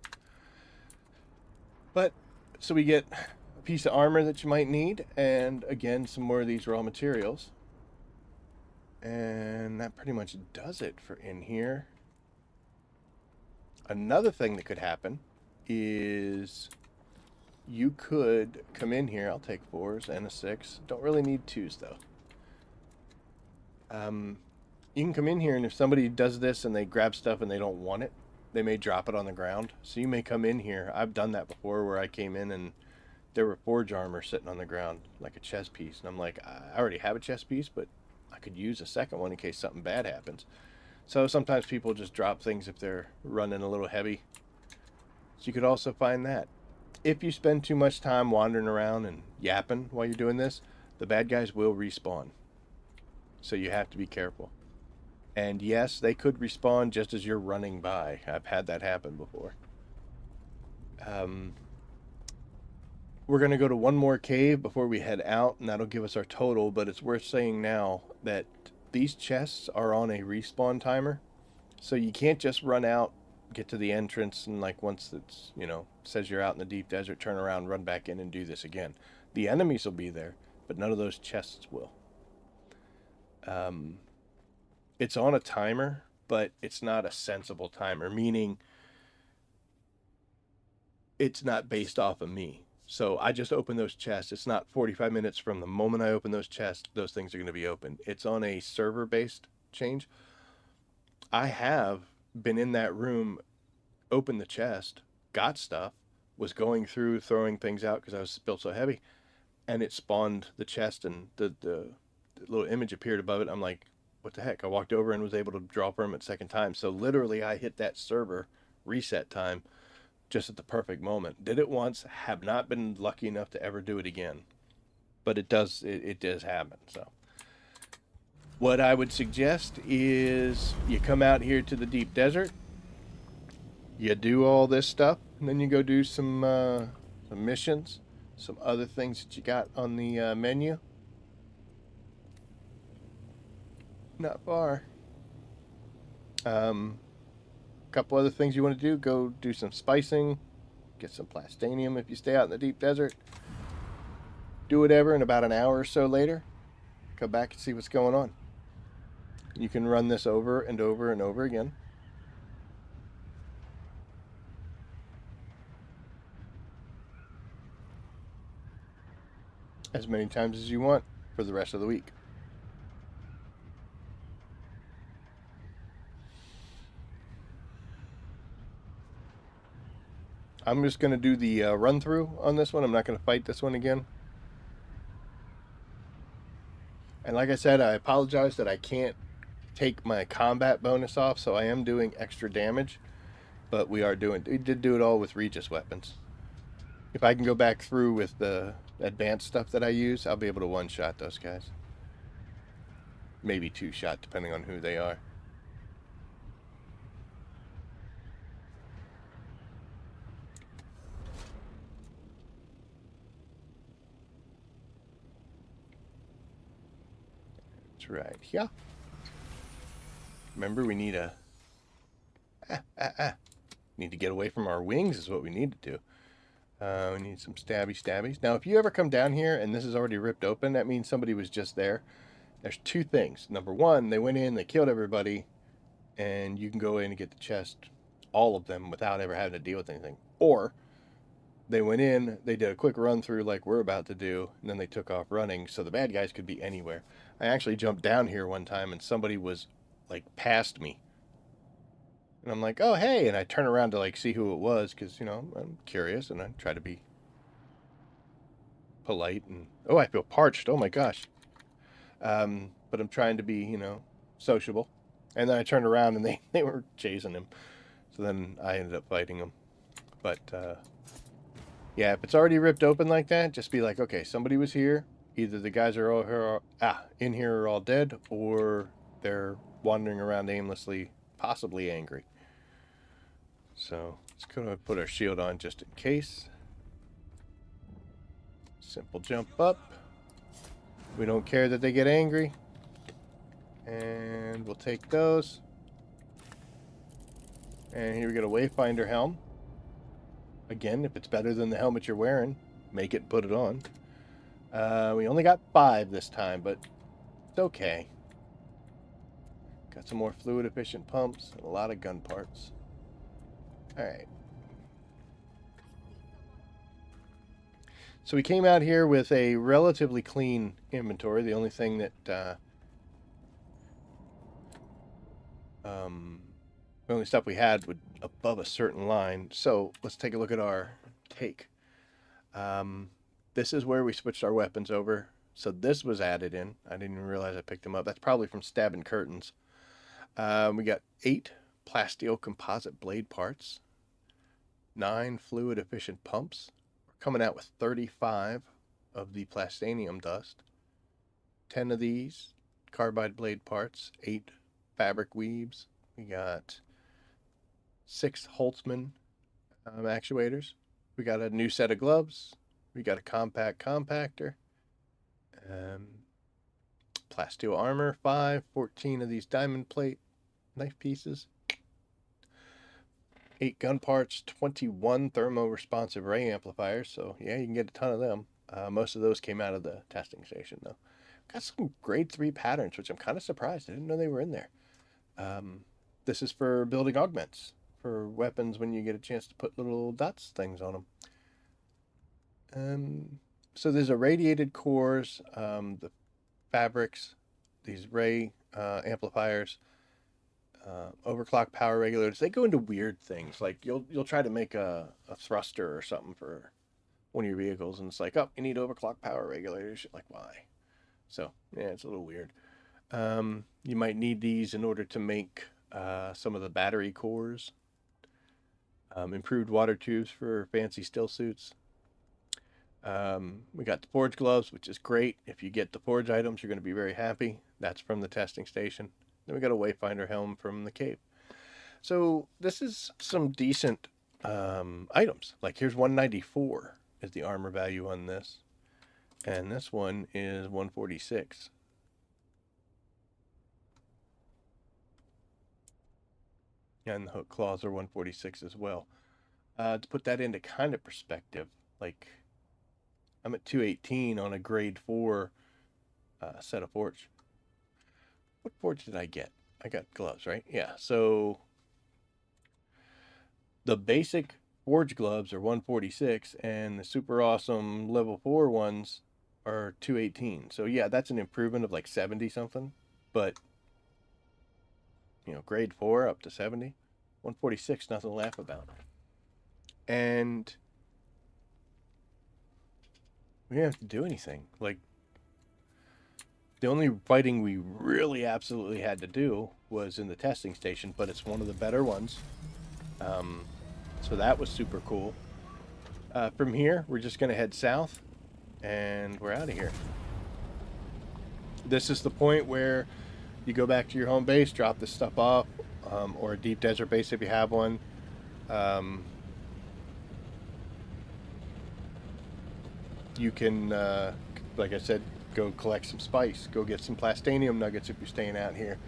Speaker 1: But so we get a piece of armor that you might need, and again, some more of these raw materials. And that pretty much does it for in here. Another thing that could happen is you could come in here. I'll take 4s and a 6. Don't really need 2s though. You can come in here, and if somebody does this and they grab stuff and they don't want it, they may drop it on the ground. So you may come in here. I've done that before, where I came in and there were forge armor sitting on the ground like a chess piece, and I'm like, I already have a chess piece, but I could use a second one in case something bad happens. So sometimes people just drop things if they're running a little heavy. So you could also find that. If you spend too much time wandering around and yapping while you're doing this, the bad guys will respawn. So you have to be careful. And yes, they could respawn just as you're running by. I've had that happen before. We're going to go to one more cave before we head out, and that'll give us our total, but it's worth saying now that these chests are on a respawn timer. So you can't just run out, get to the entrance, and like once it's, says you're out in the deep desert, turn around, run back in and do this again. The enemies will be there, but none of those chests will. It's on a timer, but it's not a sensible timer, meaning it's not based off of me. So I just open those chests. It's not 45 minutes from the moment I open those chests, those things are going to be open. It's on a server-based change. I have been in that room, opened the chest, got stuff, was going through, throwing things out because I was built so heavy, and it spawned the chest, and the little image appeared above it. I'm like, what the heck? I walked over and was able to draw from it second time. So literally I hit that server reset time just at the perfect moment. Did it once, have not been lucky enough to ever do it again. But it does happen. So what I would suggest is you come out here to the deep desert, you do all this stuff, and then you go do some missions, some other things that you got on the menu. Not far. Couple other things you want to do. Go do some spicing. Get some plastanium if you stay out in the deep desert. Do whatever, and about an hour or so later, come back and see what's going on. You can run this over and over and over again. As many times as you want for the rest of the week. I'm just going to do the run through on this one. I'm not going to fight this one again. And like I said, I apologize that I can't take my combat bonus off, so I am doing extra damage. But we did do it all with Regis weapons. If I can go back through with the advanced stuff that I use, I'll be able to one-shot those guys. Maybe two-shot, depending on who they are. Right here. Remember, we need need to get away from our wings is what we need to do. We need some stabbies. Now, if you ever come down here and this is already ripped open, that means somebody was just there. There's two things. Number one, they went in, they killed everybody, and you can go in and get the chest, all of them, without ever having to deal with anything. Or they went in, they did a quick run through like we're about to do, and then they took off running, so the bad guys could be anywhere. I actually jumped down here one time and somebody was like past me. And I'm like, oh, hey, and I turn around to like see who it was because, I'm curious and I try to be polite and, oh, I feel parched. Oh my gosh. But I'm trying to be, sociable. And then I turned around and they were chasing him. So then I ended up fighting him. But, yeah, if it's already ripped open like that, just be like, okay, somebody was here. Either the guys are all in here are all dead, or they're wandering around aimlessly, possibly angry. So let's go and put our shield on just in case. Simple jump up. We don't care that they get angry. And we'll take those. And here we got a Wayfinder helm. Again, if it's better than the helmet you're wearing, make it, put it on. We only got 5 this time, but it's okay. Got some more fluid efficient pumps and a lot of gun parts. Alright. So we came out here with a relatively clean inventory. The only thing that the only stuff we had would above a certain line. So let's take a look at our take. This is where we switched our weapons over. So this was added in. I didn't even realize I picked them up. That's probably from Stabbing Curtains. We got 8 plasteel composite blade parts, 9 fluid efficient pumps. We're coming out with 35 of the plastanium dust, 10 of these carbide blade parts, 8 fabric weaves. We got 6 Holtzman actuators. We got a new set of gloves. We got a compact compactor. Plasteel armor, 5, 14 of these diamond plate knife pieces, 8 gun parts, 21 thermo-responsive ray amplifiers. So yeah, you can get a ton of them. Most of those came out of the testing station though. Got some grade 3 patterns, which I'm kind of surprised. I didn't know they were in there. This is for building augments for weapons when you get a chance to put little dots things on them. So there's irradiated cores, the fabrics, these ray amplifiers, overclock power regulators. They go into weird things. Like you'll try to make a thruster or something for one of your vehicles, and it's like, oh, you need overclock power regulators. You're like, why? So yeah, it's a little weird. You might need these in order to make some of the battery cores. Improved water tubes for fancy still suits. We got the forge gloves, which is great. If you get the forge items, you're going to be very happy. That's from the testing station. Then we got a Wayfinder helm from the cave. So this is some decent items. Like here's 194 is the armor value on this. And this one is 146. And the hook claws are 146 as well. To put that into kind of perspective, like I'm at 218 on a grade 4 set of forge. What forge did I get? I got gloves, right? Yeah, so the basic forge gloves are 146 and the super awesome level 4 ones are 218. So yeah, that's an improvement of like 70 something, but you know, grade 4 up to 70, 146, nothing to laugh about. And we didn't have to do anything. Like, the only fighting we really absolutely had to do was in the testing station, but it's one of the better ones. So that was super cool. From here, we're just going to head south, and we're out of here. This is the point where you go back to your home base, drop this stuff off, or a deep desert base if you have one. You can, like I said, go collect some spice, go get some plastanium nuggets if you're staying out here.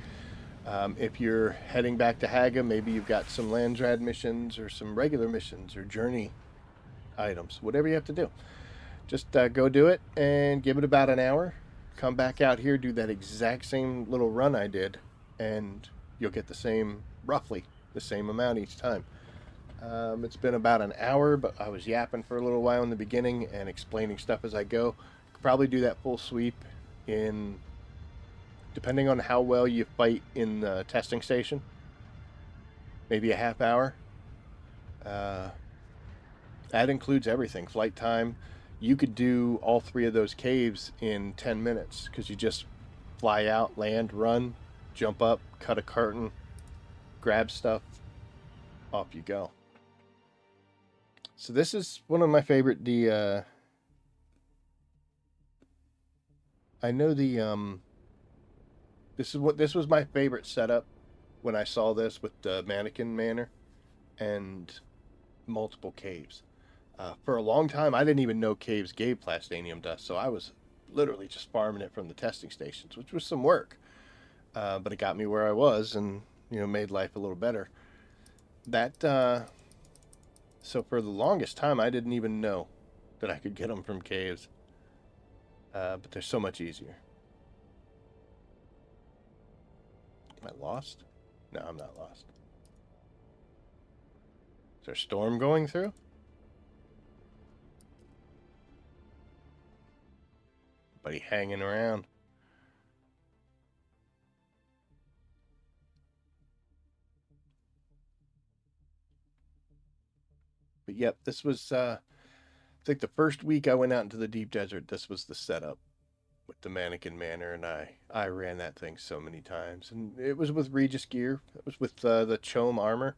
Speaker 1: If you're heading back to Haga, maybe you've got some Landrad missions or some regular missions or journey items, whatever you have to do. Just go do it and give it about an hour. Come back out here, do that exact same little run I did, and you'll get the same, roughly the same amount each time. It's been about an hour, but I was yapping for a little while in the beginning and explaining stuff as I go. Could probably do that full sweep in, depending on how well you fight in the testing station, maybe a half hour. That includes everything. Flight time. You could do all 3 of those caves in 10 minutes because you just fly out, land, run, jump up, cut a curtain, grab stuff, off you go. So this is one of my favorite, I know this was my favorite setup when I saw this with the Mannequin Manor and multiple caves. For a long time, I didn't even know caves gave plastanium dust, so I was literally just farming it from the testing stations, which was some work. But it got me where I was, and made life a little better. That So for the longest time, I didn't even know that I could get them from caves. But they're so much easier. Am I lost? No, I'm not lost. Is there a storm going through? Buddy hanging around. But yep, this was I think the first week I went out into the deep desert, this was the setup with the Mannequin Manor, and I ran that thing so many times, and it was with Regis gear. It was with the Chome armor,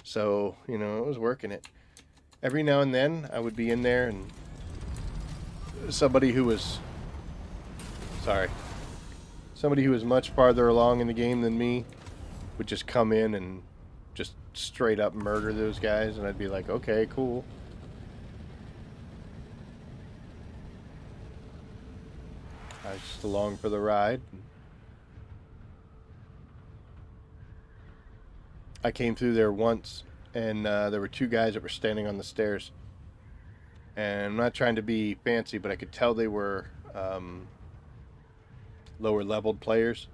Speaker 1: so it was working it. Every now and then I would be in there, and somebody who was sorry, somebody who was much farther along in the game than me would just come in and just straight up murder those guys, and I'd be like, okay, cool. I was just along for the ride. I came through there once, and there were two guys that were standing on the stairs. And I'm not trying to be fancy, but I could tell they were lower leveled players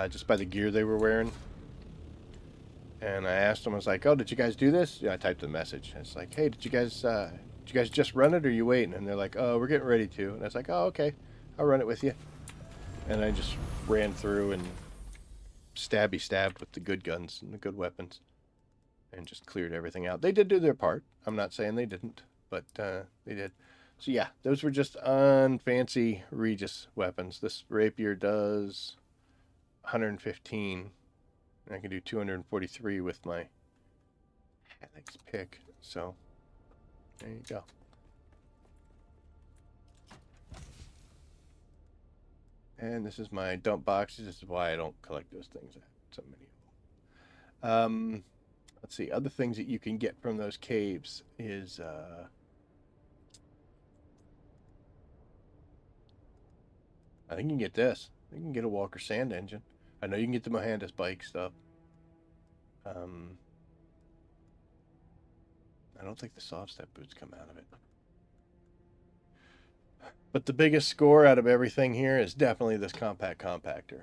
Speaker 1: just by the gear they were wearing. And I asked them, I was like, "Oh, did you guys do this?" Yeah, I typed the message. It's like, "Hey, did you guys just run it, or are you waiting?" And they're like, "Oh, we're getting ready to." And I was like, "Oh, okay, I'll run it with you." And I just ran through and stabbed with the good guns and the good weapons, and just cleared everything out. They did do their part. I'm not saying they didn't, but they did. So yeah, those were just unfancy Regis weapons. This rapier does 115. I can do 243 with my Alex pick. So there you go. And this is my dump boxes. This is why I don't collect those things. I have so many of them. Let's see. Other things that you can get from those caves is I think you can get this. You can get a Walker Sand engine. I know you can get the Mohandas bike stuff. I don't think the soft step boots come out of it. But the biggest score out of everything here is definitely this compact compactor.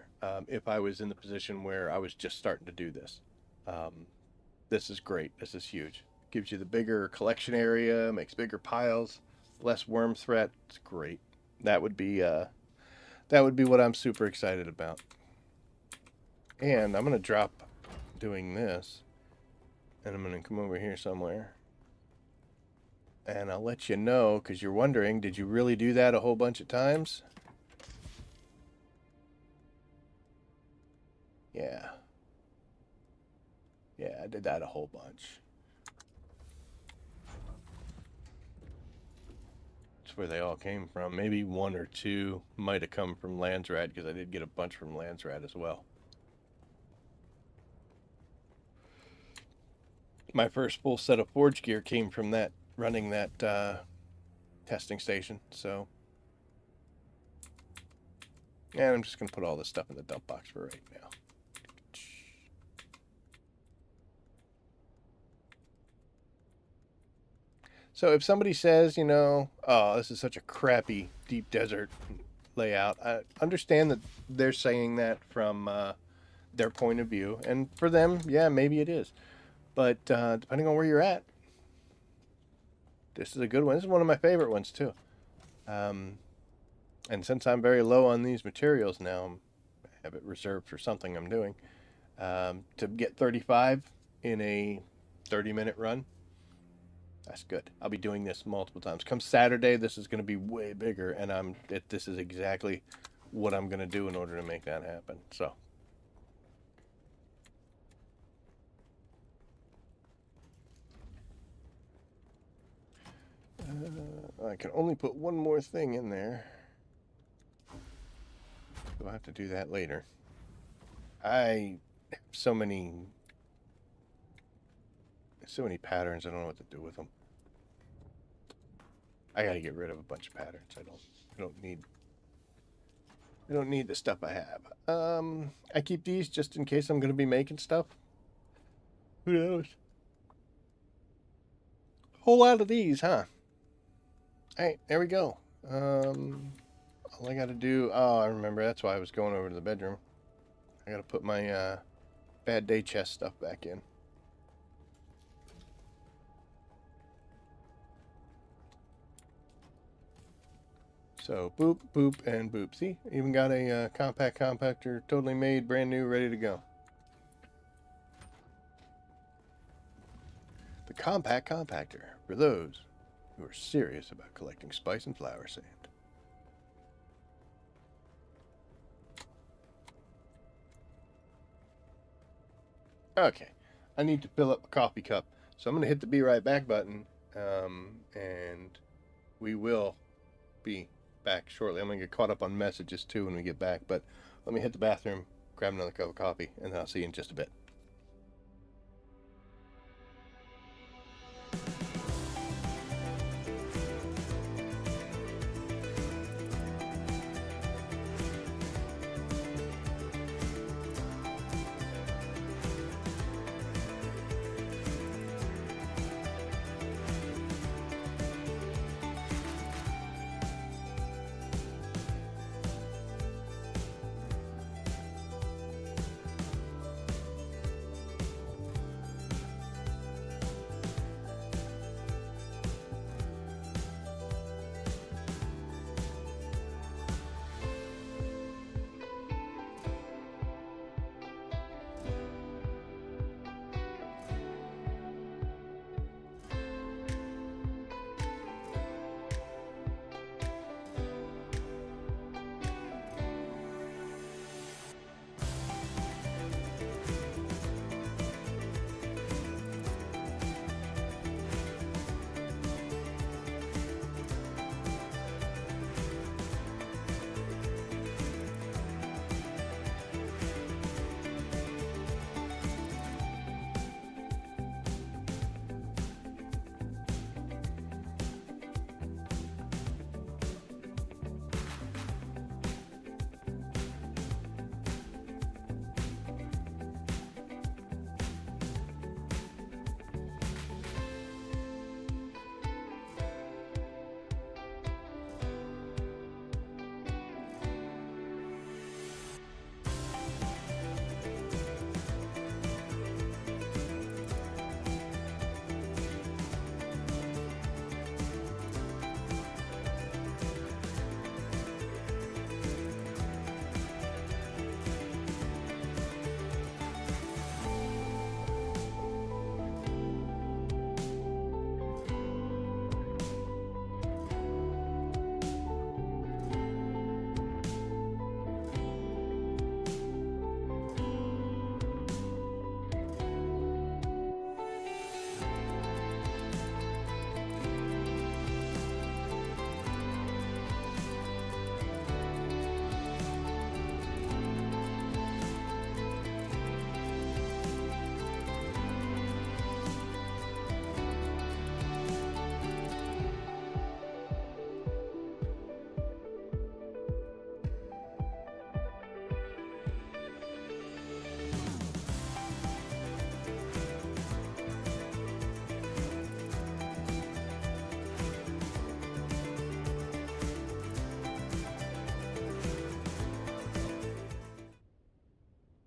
Speaker 1: If I was in the position where I was just starting to do this, this is great. This is huge. Gives you the bigger collection area, makes bigger piles, less worm threat. It's great. That would be what I'm super excited about. And I'm gonna drop doing this, and I'm gonna come over here somewhere. And I'll let you know, because you're wondering, did you really do that a whole bunch of times? Yeah. Yeah, I did that a whole bunch. That's where they all came from. Maybe one or two might have come from Landsrad, because I did get a bunch from Landsrad as well. My first full set of forge gear came from that, running that testing station, so... And I'm just going to put all this stuff in the dump box for right now. So if somebody says, oh, this is such a crappy deep desert layout, I understand that they're saying that from their point of view. And for them, yeah, maybe it is. But depending on where you're at, this is a good one. This is one of my favorite ones, too. And since I'm very low on these materials now, I have it reserved for something I'm doing. To get 35 in a 30-minute run, that's good. I'll be doing this multiple times. Come Saturday, this is going to be way bigger, and this is exactly what I'm going to do in order to make that happen. So. I can only put one more thing in there. I'll have to do that later. I have so many patterns, I don't know what to do with them. I gotta get rid of a bunch of patterns. I don't need the stuff I have. I keep these just in case I'm gonna be making stuff. Who knows? Whole lot of these, huh? Alright, there we go. All I gotta do, oh, I remember, that's why I was going over to the bedroom. I gotta put my, bad day chest stuff back in. So, boop, boop, and boop. See, even got a compact compactor, totally made, brand new, ready to go. The compact compactor, for those who are serious about collecting spice and flower sand. Okay, I need to fill up a coffee cup, so I'm going to hit the be right back button, and we will be back shortly. I'm going to get caught up on messages too when we get back, but let me hit the bathroom, grab another cup of coffee, and then I'll see you in just a bit.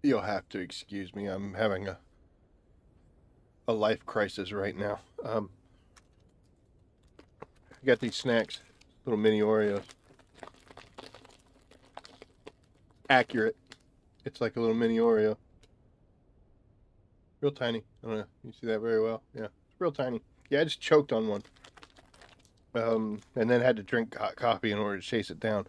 Speaker 1: You'll have to excuse me. I'm having a life crisis right now. I got these snacks, little mini Oreos. Accurate. It's like a little mini Oreo. Real tiny. I don't know. You see that very well? Yeah, it's real tiny. Yeah, I just choked on one. And then had to drink hot coffee in order to chase it down.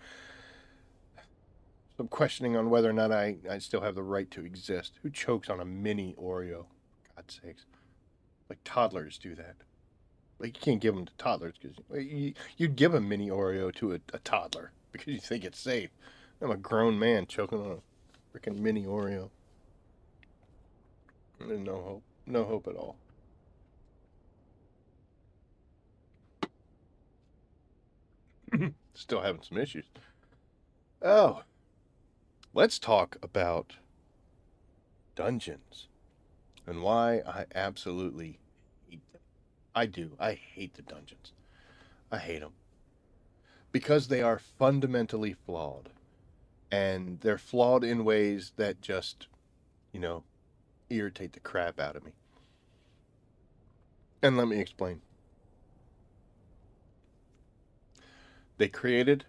Speaker 1: So I'm questioning on whether or not I still have the right to exist. Who chokes on a mini Oreo? God's sakes. Like toddlers do that. Like you can't give them to toddlers because you'd give a mini Oreo to a toddler because you think it's safe. I'm a grown man choking on a freaking mini Oreo. There's no hope. No hope at all. Still having some issues. Oh, let's talk about dungeons and why I absolutely hate them. I do. I hate the dungeons. I hate them because they are fundamentally flawed. And they're flawed in ways that just, you know, irritate the crap out of me. And let me explain. They created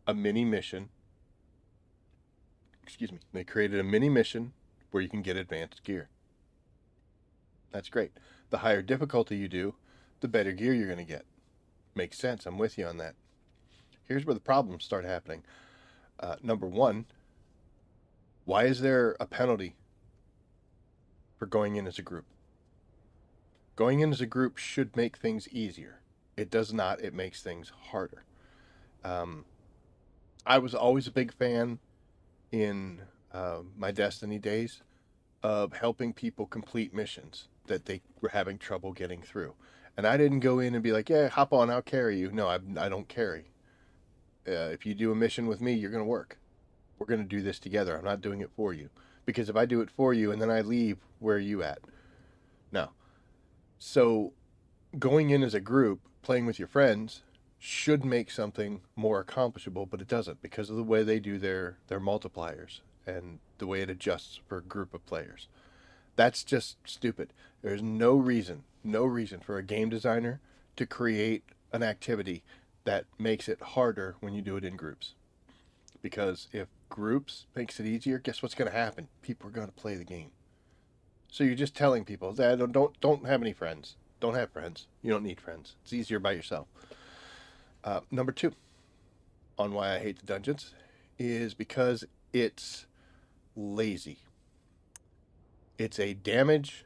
Speaker 1: a mini mission. Excuse me. They created a mini mission where you can get advanced gear. That's great. The higher difficulty you do, the better gear you're going to get. Makes sense. I'm with you on that. Here's where the problems start happening. Number one, why is there a penalty for going in as a group? Going in as a group should make things easier. It does not. It makes things harder. I was always a big fan in my Destiny days of helping people complete missions that they were having trouble getting through. And I didn't go in and be like, yeah, hop on, I'll carry you. No, I don't carry. If you do a mission with me, you're going to work. We're going to do this together. I'm not doing it for you. Because if I do it for you and then I leave, where are you at? No. So going in as a group, playing with your friends, should make something more accomplishable, but it doesn't because of the way they do their multipliers and the way it adjusts for a group of players. That's just stupid. There's no reason for a game designer to create an activity that makes it harder when you do it in groups. Because if groups makes it easier, guess what's going to happen? People are going to play the game. So you're just telling people that don't have any friends. Don't have friends. You don't need friends. It's easier by yourself. Number two, on why I hate the dungeons, is because it's lazy. It's a damage,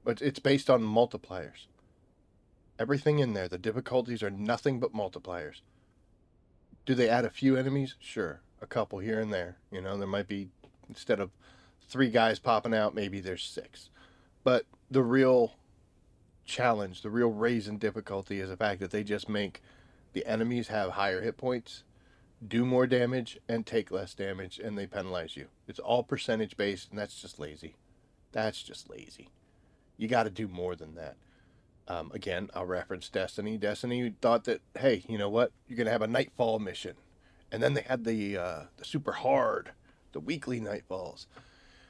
Speaker 1: but it's based on multipliers. Everything in there, the difficulties are nothing but multipliers. Do they add a few enemies? Sure. A couple here and there. You know, there might be, instead of 3 guys popping out, maybe there's 6. But the real challenge, the real raise in difficulty is the fact that they just make the enemies have higher hit points, do more damage, and take less damage, and they penalize you. It's all percentage based, and that's just lazy. That's just lazy. You got to do more than that. Again, I'll reference Destiny. Destiny thought that, hey, you know what? You're going to have a nightfall mission. And then they had the super hard, the weekly nightfalls.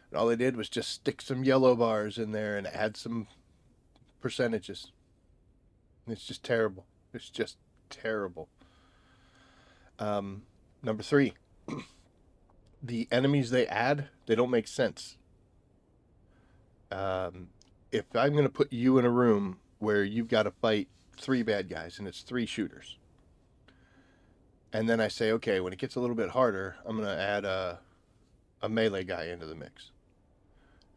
Speaker 1: And all they did was just stick some yellow bars in there and add some percentages. It's just terrible. It's just terrible. Number 3, the enemies they add, they don't make sense. If I'm going to put you in a room where you've got to fight 3 bad guys and it's 3 shooters, and then I say, okay, when it gets a little bit harder, I'm going to add a melee guy into the mix.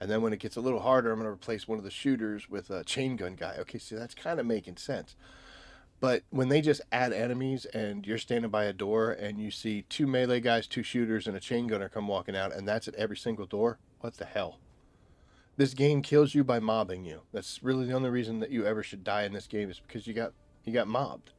Speaker 1: And then when it gets a little harder, I'm going to replace one of the shooters with a chain gun guy. Okay, see, that's kind of making sense. But when they just add enemies and you're standing by a door and you see 2 melee guys, 2 shooters, and a chain gunner come walking out, and that's at every single door, what the hell? This game kills you by mobbing you. That's really the only reason that you ever should die in this game is because you got mobbed.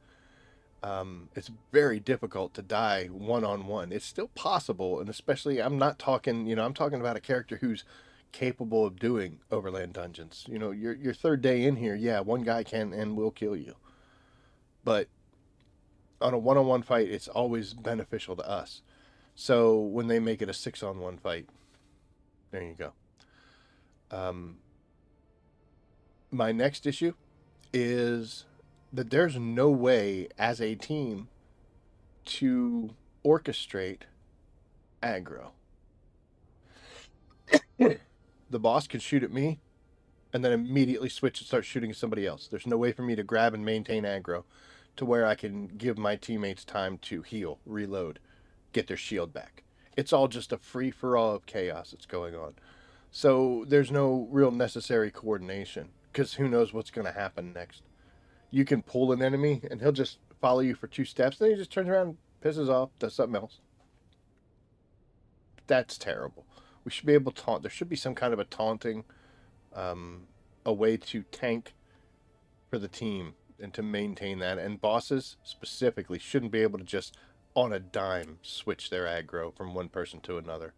Speaker 1: It's very difficult to die one-on-one. It's still possible, and especially I'm not talking, I'm talking about a character who's capable of doing Overland Dungeons. Your third day in here, yeah, one guy can and will kill you. But on a one-on-one fight, it's always beneficial to us. So when they make it a 6-on-1 fight, there you go. My next issue is that there's no way as a team to orchestrate aggro. The boss can shoot at me and then immediately switch and start shooting at somebody else. There's no way for me to grab and maintain aggro to where I can give my teammates time to heal, reload, get their shield back. It's all just a free-for-all of chaos that's going on. So there's no real necessary coordination because who knows what's going to happen next. You can pull an enemy and he'll just follow you for 2 steps, then he just turns around, pisses off, does something else. That's terrible. We should be able to taunt. There should be some kind of a taunting, a way to tank for the team and to maintain that. And bosses specifically shouldn't be able to just on a dime switch their aggro from one person to another.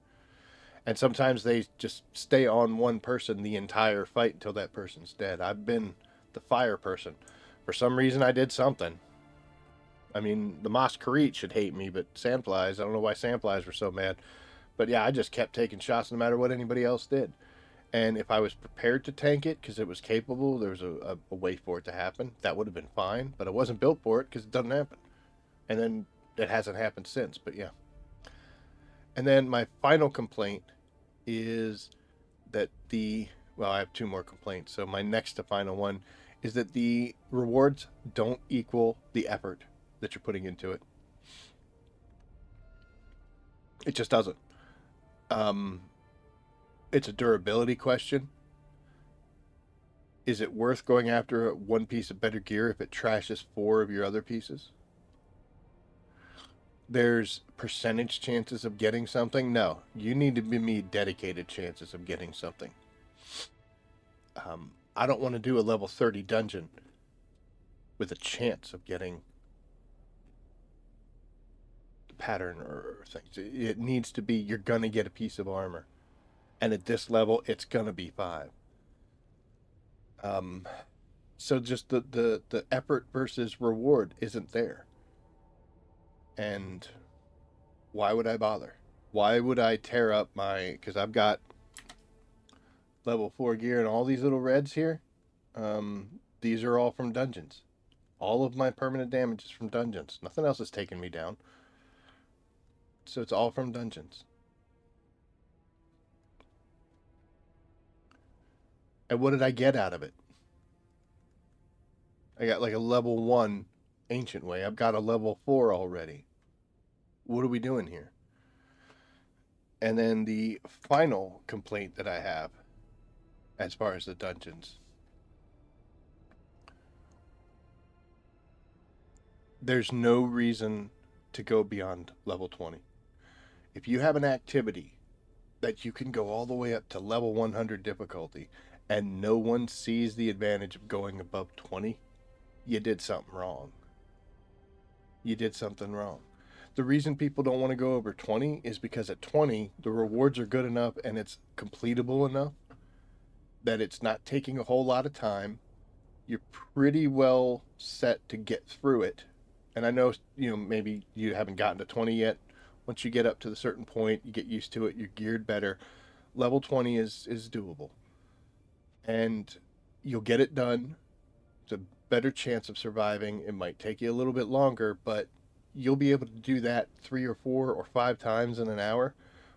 Speaker 1: And sometimes they just stay on one person the entire fight until that person's dead. I've been the fire person. For some reason, I did something. I mean, the Mosquerite should hate me, but Sandflies, I don't know why Sandflies were so mad. But yeah, I just kept taking shots no matter what anybody else did. And if I was prepared to tank it because it was capable, there was a way for it to happen, that would have been fine. But I wasn't built for it because it doesn't happen. And then it hasn't happened since, but yeah. And then my final complaint is that well, I have two more complaints. So my next to final one is that the rewards don't equal the effort that you're putting into it. It just doesn't. It's a durability question. Is it worth going after one piece of better gear if it trashes 4 of your other pieces? There's percentage chances of getting something. No, you need to be me dedicated chances of getting something. I don't want to do a level 30 dungeon with a chance of getting the pattern or things. It needs to be you're going to get a piece of armor. And at this level, it's going to be 5. So just the effort versus reward isn't there. And why would I bother? Why would I tear up because I've got level 4 gear and all these little reds here. These are all from dungeons. All of my permanent damage is from dungeons. Nothing else has taken me down. So it's all from dungeons. And what did I get out of it? I got like a level 1 ancient way. I've got a level 4 already. What are we doing here? And then the final complaint that I have as far as the dungeons. There's no reason to go beyond level 20. If you have an activity that you can go all the way up to level 100 difficulty and no one sees the advantage of going above 20, you did something wrong. You did something wrong. The reason people don't want to go over 20 is because at 20, the rewards are good enough and it's completable enough that it's not taking a whole lot of time. You're pretty well set to get through it. And I know, maybe you haven't gotten to 20 yet. Once you get up to a certain point, you get used to it, you're geared better. Level 20 is doable. And you'll get it done. It's a better chance of surviving. It might take you a little bit longer, but you'll be able to do that 3 or 4 or 5 times in an hour,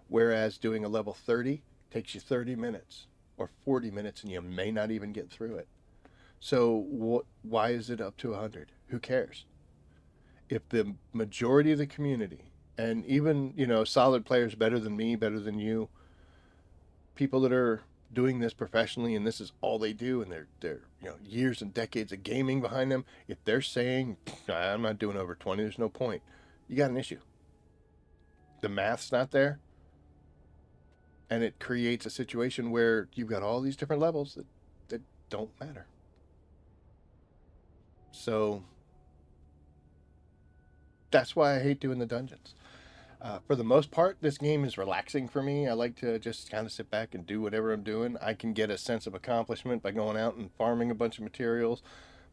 Speaker 1: whereas doing a level 30 takes you 30 minutes or 40 minutes and you may not even get through it. So why is it up to 100? Who cares? If the majority of the community, and even, solid players better than me, better than you, people that are doing this professionally and this is all they do and they're years and decades of gaming behind them, if they're saying I'm not doing over 20, there's no point, you got an issue. The math's not there, and it creates a situation where you've got all these different levels that don't matter. So that's why I hate doing the dungeons. For the most part, this game is relaxing for me. I like to just kind of sit back and do whatever I'm doing. I can get a sense of accomplishment by going out and farming a bunch of materials,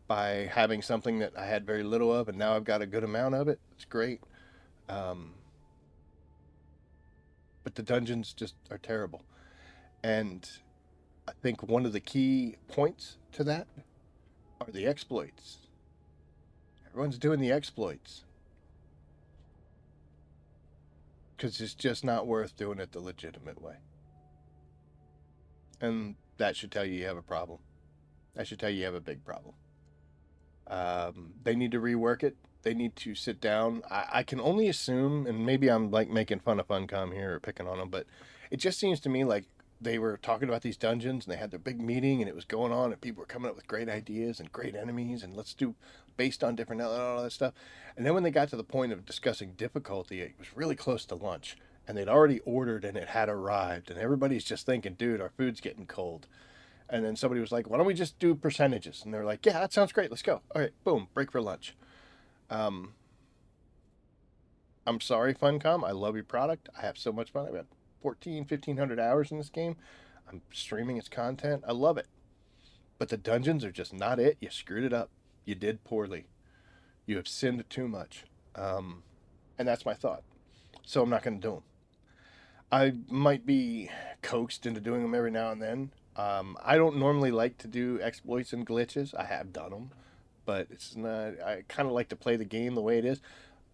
Speaker 1: by having something that I had very little of, and now I've got a good amount of it. It's great. But the dungeons just are terrible. And I think one of the key points to that are the exploits. Everyone's doing the exploits. Because it's just not worth doing it the legitimate way. And that should tell you have a problem. That should tell you have a big problem. They need to rework it. They need to sit down. I can only assume, and maybe I'm like making fun of Funcom here or picking on them, but it just seems to me like they were talking about these dungeons and they had their big meeting and it was going on and people were coming up with great ideas and great enemies and let's do based on different all that stuff. And then when they got to the point of discussing difficulty, it was really close to lunch and they'd already ordered and it had arrived and everybody's just thinking, dude, our food's getting cold. And then somebody was like, why don't we just do percentages? And they're like, yeah, that sounds great. Let's go. All right, boom, break for lunch. I'm sorry, Funcom. I love your product. I have so much fun. I've got 1,500 hours in this game. I'm streaming its content. I love it. But the dungeons are just not it. You screwed it up. You did poorly. You have sinned too much. And that's my thought. So I'm not going to do them. I might be coaxed into doing them every now and then. I don't normally like to do exploits and glitches. I have done them, but it's not. I kind of like to play the game the way it is.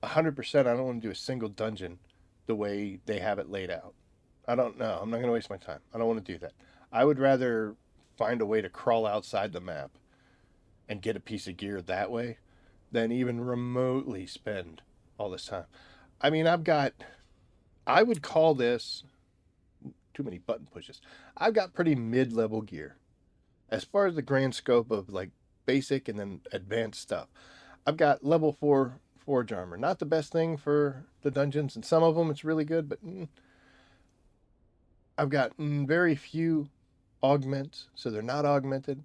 Speaker 1: 100%. I don't want to do a single dungeon the way they have it laid out. I don't know. I'm not going to waste my time. I don't want to do that. I would rather find a way to crawl outside the map and get a piece of gear that way than even remotely spend all this time. I mean, I would call this too many button pushes. I've got pretty mid-level gear as far as the grand scope of like basic and then advanced stuff. I've got level 4 forge armor. Not the best thing for the dungeons, and some of them it's really good, but I've got very few augments, so they're not augmented.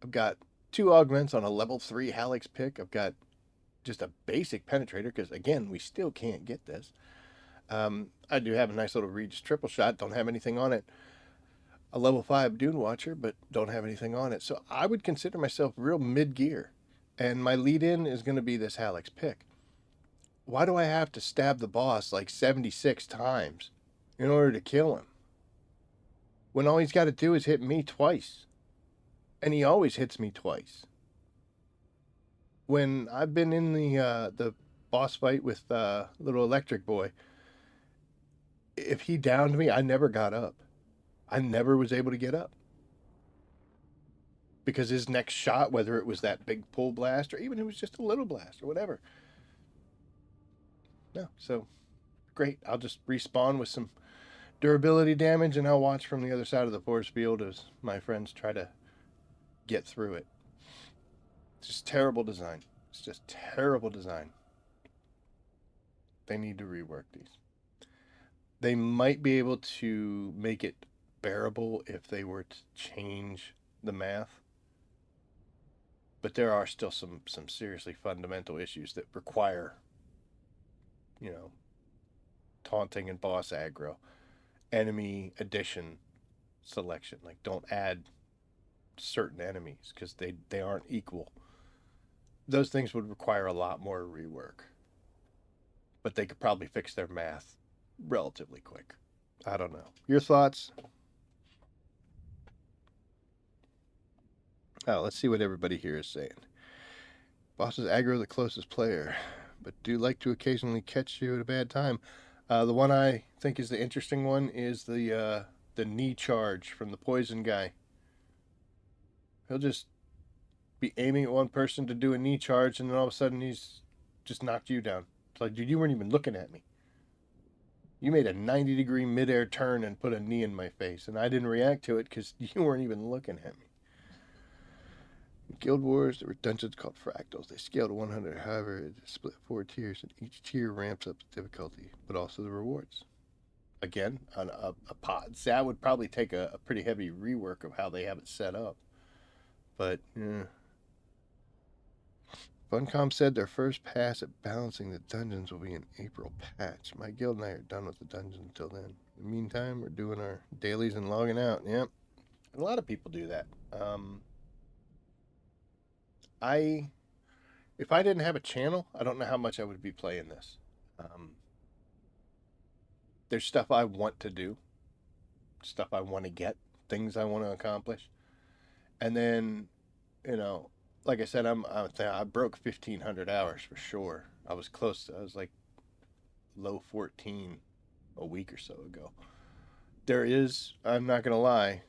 Speaker 1: I've got 2 augments on a level 3 Hallex pick. I've got just a basic penetrator because, again, we still can't get this. I do have a nice little Regis triple shot. Don't have anything on it. A level 5 Dune Watcher, but don't have anything on it. So I would consider myself real mid-gear. And my lead-in is going to be this Hallex pick. Why do I have to stab the boss like 76 times in order to kill him? When all he's got to do is hit me twice. And he always hits me twice. When I've been in the boss fight with little electric boy, if he downed me, I never got up. I never was able to get up. Because his next shot, whether it was that big pull blast or even it was just a little blast or whatever. No, so great. I'll just respawn with some durability damage and I'll watch from the other side of the force field as my friends try to get through it. It's just terrible design. It's just terrible design. They need to rework these. They might be able to make it bearable if they were to change the math. But there are still some seriously fundamental issues that require, taunting and boss aggro, enemy addition selection. Like, don't add certain enemies because they aren't equal. Those things would require a lot more rework. But they could probably fix their math relatively quick. I don't know. Your thoughts? Oh, let's see what everybody here is saying. Bosses aggro the closest player, but do like to occasionally catch you at a bad time. The one I think is the interesting one is the knee charge from the poison guy. He'll just be aiming at one person to do a knee charge, and then all of a sudden he's just knocked you down. It's like, dude, you weren't even looking at me. You made a 90-degree midair turn and put a knee in my face, and I didn't react to it because you weren't even looking at me. In Guild Wars, there were dungeons called fractals. They scale to 100. However, it is split 4 tiers, and each tier ramps up the difficulty, but also the rewards. Again, on a pod. So that would probably take a pretty heavy rework of how they have it set up. But, Funcom said their first pass at balancing the dungeons will be an April patch. My guild and I are done with the dungeons until then. In the meantime, we're doing our dailies and logging out. Yep. A lot of people do that. If I didn't have a channel, I don't know how much I would be playing this. There's stuff I want to do, stuff I want to get, things I want to accomplish. And then, like I said, I broke 1,500 hours for sure. I was close. I was like low 14 a week or so ago. There is, I'm not going to lie,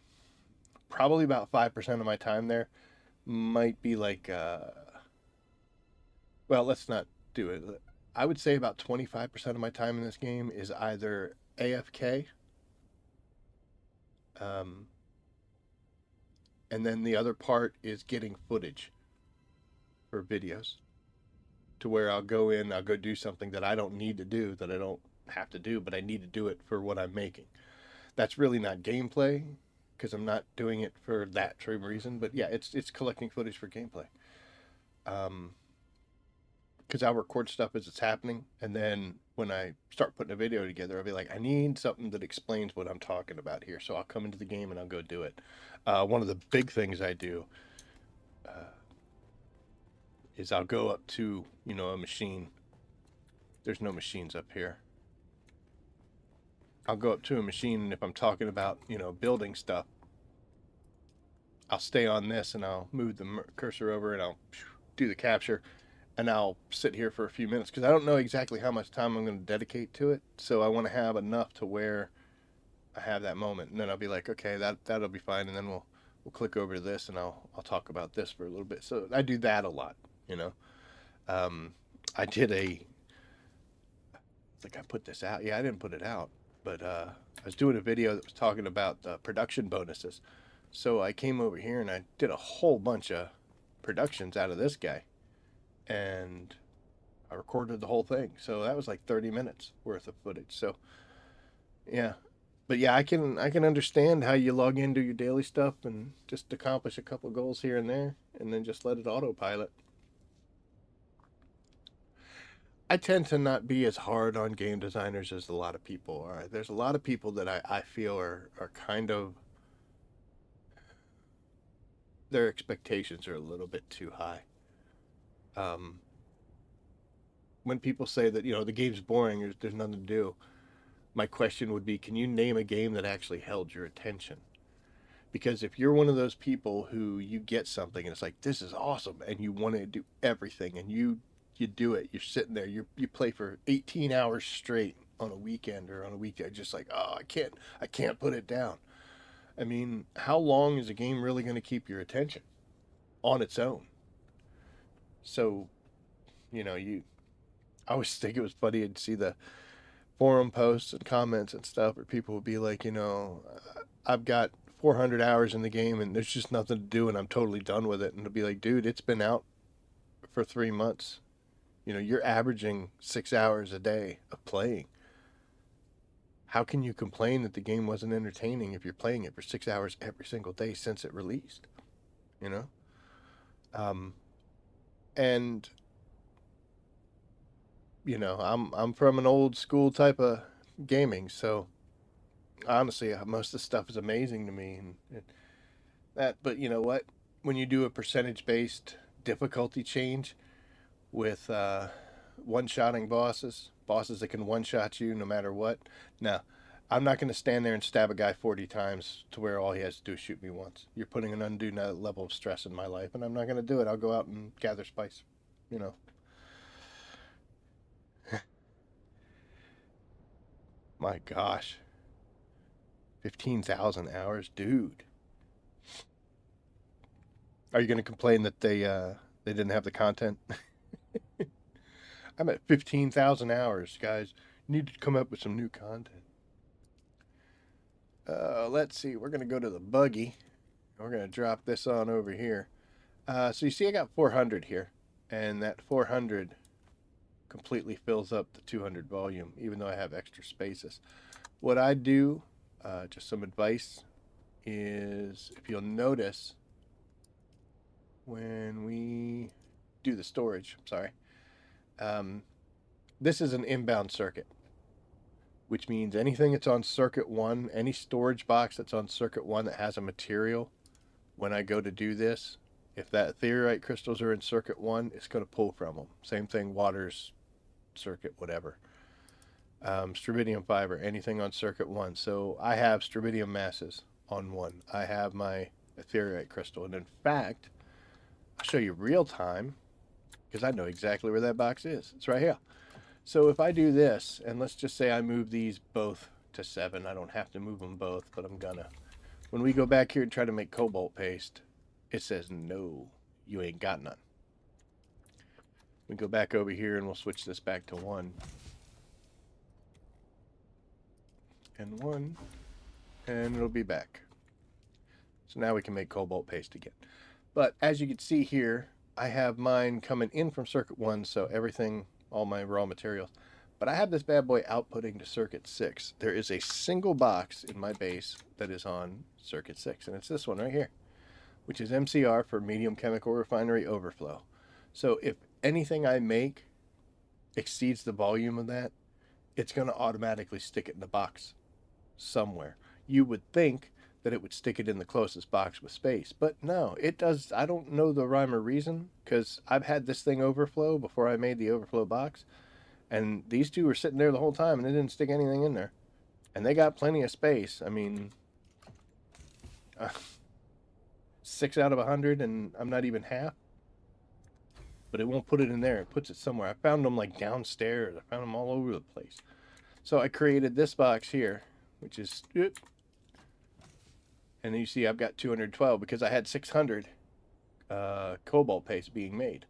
Speaker 1: probably about 5% of my time there might be like, well, let's not do it. I would say about 25% of my time in this game is either AFK, and then the other part is getting footage for videos, to where I'll go do something that I don't need to do, that I don't have to do, but I need to do it for what I'm making. That's really not gameplay. because I'm not doing it for that same reason. But yeah, it's collecting footage for gameplay. Because I'll record stuff as it's happening, and then when I start putting a video together, I'll be like, I need something that explains what I'm talking about here. So I'll come into the game and I'll go do it. One of the big things I do is I'll go up to, a machine. There's no machines up here. I'll go up to a machine, and if I'm talking about, building stuff, I'll stay on this and I'll move the cursor over and I'll do the capture, and I'll sit here for a few minutes because I don't know exactly how much time I'm going to dedicate to it. So I want to have enough to where I have that moment, and then I'll be like, okay, that'll be fine, and then we'll click over to this and I'll talk about this for a little bit. So I do that a lot, I did I think I put this out. Yeah, I didn't put it out, but I was doing a video that was talking about production bonuses. So I came over here and I did a whole bunch of productions out of this guy, and I recorded the whole thing. So that was like 30 minutes worth of footage. So yeah, but yeah, I can understand how you log into your daily stuff and just accomplish a couple of goals here and there, and then just let it autopilot. I tend to not be as hard on game designers as a lot of people are. There's a lot of people that I feel are kind of, their expectations are a little bit too high. When people say that, the game's boring, there's nothing to do, my question would be, can you name a game that actually held your attention? Because if you're one of those people who you get something and it's like, this is awesome, and you want to do everything, and you do it, you're sitting there, you play for 18 hours straight on a weekend or on a weekend, just like, oh, I can't put it down. I mean, how long is a game really going to keep your attention on its own? So, I always think it was funny to see the forum posts and comments and stuff where people would be like, I've got 400 hours in the game and there's just nothing to do and I'm totally done with it. And it'll be like, dude, it's been out for 3 months. You're averaging 6 hours a day of playing. How can you complain that the game wasn't entertaining if you're playing it for 6 hours every single day since it released? And I'm from an old school type of gaming, so honestly, most of the stuff is amazing to me, but you know what? When you do a percentage-based difficulty change with one-shotting bosses that can one-shot you no matter what, now, I'm not going to stand there and stab a guy 40 times to where all he has to do is shoot me once. You're putting an undue level of stress in my life, and I'm not going to do it. I'll go out and gather spice, My gosh. 15,000 hours? Dude. Are you going to complain that they didn't have the content? I'm at 15,000 hours, guys. You need to come up with some new content. Let's see. We're going to go to the buggy. We're going to drop this on over here. So you see I got 400 here. And that 400 completely fills up the 200 volume, even though I have extra spaces. What I do, just some advice, is if you'll notice when we do the storage, this is an inbound circuit, which means anything that's on circuit 1, any storage box that's on circuit 1 that has a material, when I go to do this, if that ethereite crystals are in circuit 1, it's going to pull from them. Same thing, waters, circuit, whatever. Strabidium fiber, anything on circuit 1. So I have strabidium masses on 1. I have my ethereite crystal. And in fact, I'll show you real time because I know exactly where that box is. It's right here. So if I do this, and let's just say I move these both to 7. I don't have to move them both, but I'm gonna. When we go back here and try to make cobalt paste, it says no, you ain't got none. We go back over here and we'll switch this back to 1. And 1. And it'll be back. So now we can make cobalt paste again. But as you can see here, I have mine coming in from circuit 1, so everything, all my raw materials. But I have this bad boy outputting to circuit 6. There is a single box in my base that is on circuit 6, and it's this one right here, which is MCR for medium chemical refinery overflow. So if anything I make exceeds the volume of that, it's going to automatically stick it in the box somewhere. You would think that it would stick it in the closest box with space, but no, it does. I don't know the rhyme or reason, because I've had this thing overflow before I made the overflow box, and these two were sitting there the whole time and they didn't stick anything in there, and they got plenty of space. I mean, 6 out of 100, and I'm not even half. But it won't put it in there. It puts it somewhere. I found them like downstairs. I found them all over the place. So I created this box here, which is, and you see I've got 212 because I had 600 cobalt paste being made.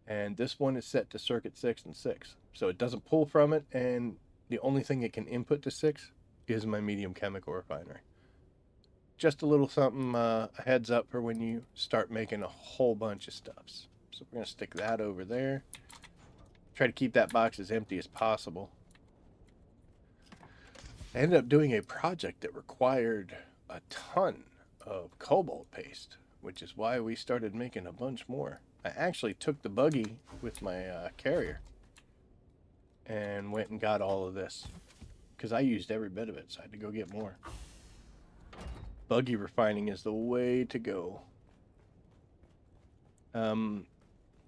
Speaker 1: And this one is set to circuit 6 and 6. So it doesn't pull from it, and the only thing it can input to 6 is my medium chemical refinery. Just a little something, a heads up for when you start making a whole bunch of stuffs. So we're going to stick that over there. Try to keep that box as empty as possible. I ended up doing a project that required a ton of cobalt paste, which is why we started making a bunch more. I actually took the buggy with my carrier and went and got all of this because I used every bit of it, so I had to go get more. Buggy refining is the way to go.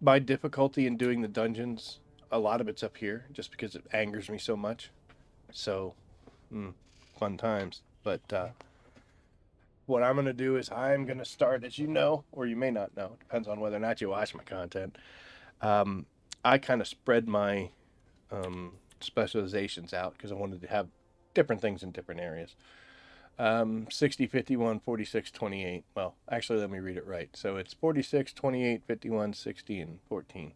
Speaker 1: My difficulty in doing the dungeons, a lot of it's up here, just because it angers me so much. So, fun times. But what I'm going to do is I'm going to start, as you know, or you may not know, depends on whether or not you watch my content. I kind of spread my specializations out because I wanted to have different things in different areas. 60, 51, 46, 28. Well, actually, let me read it right. So it's 46, 28, 51, 60, and 14.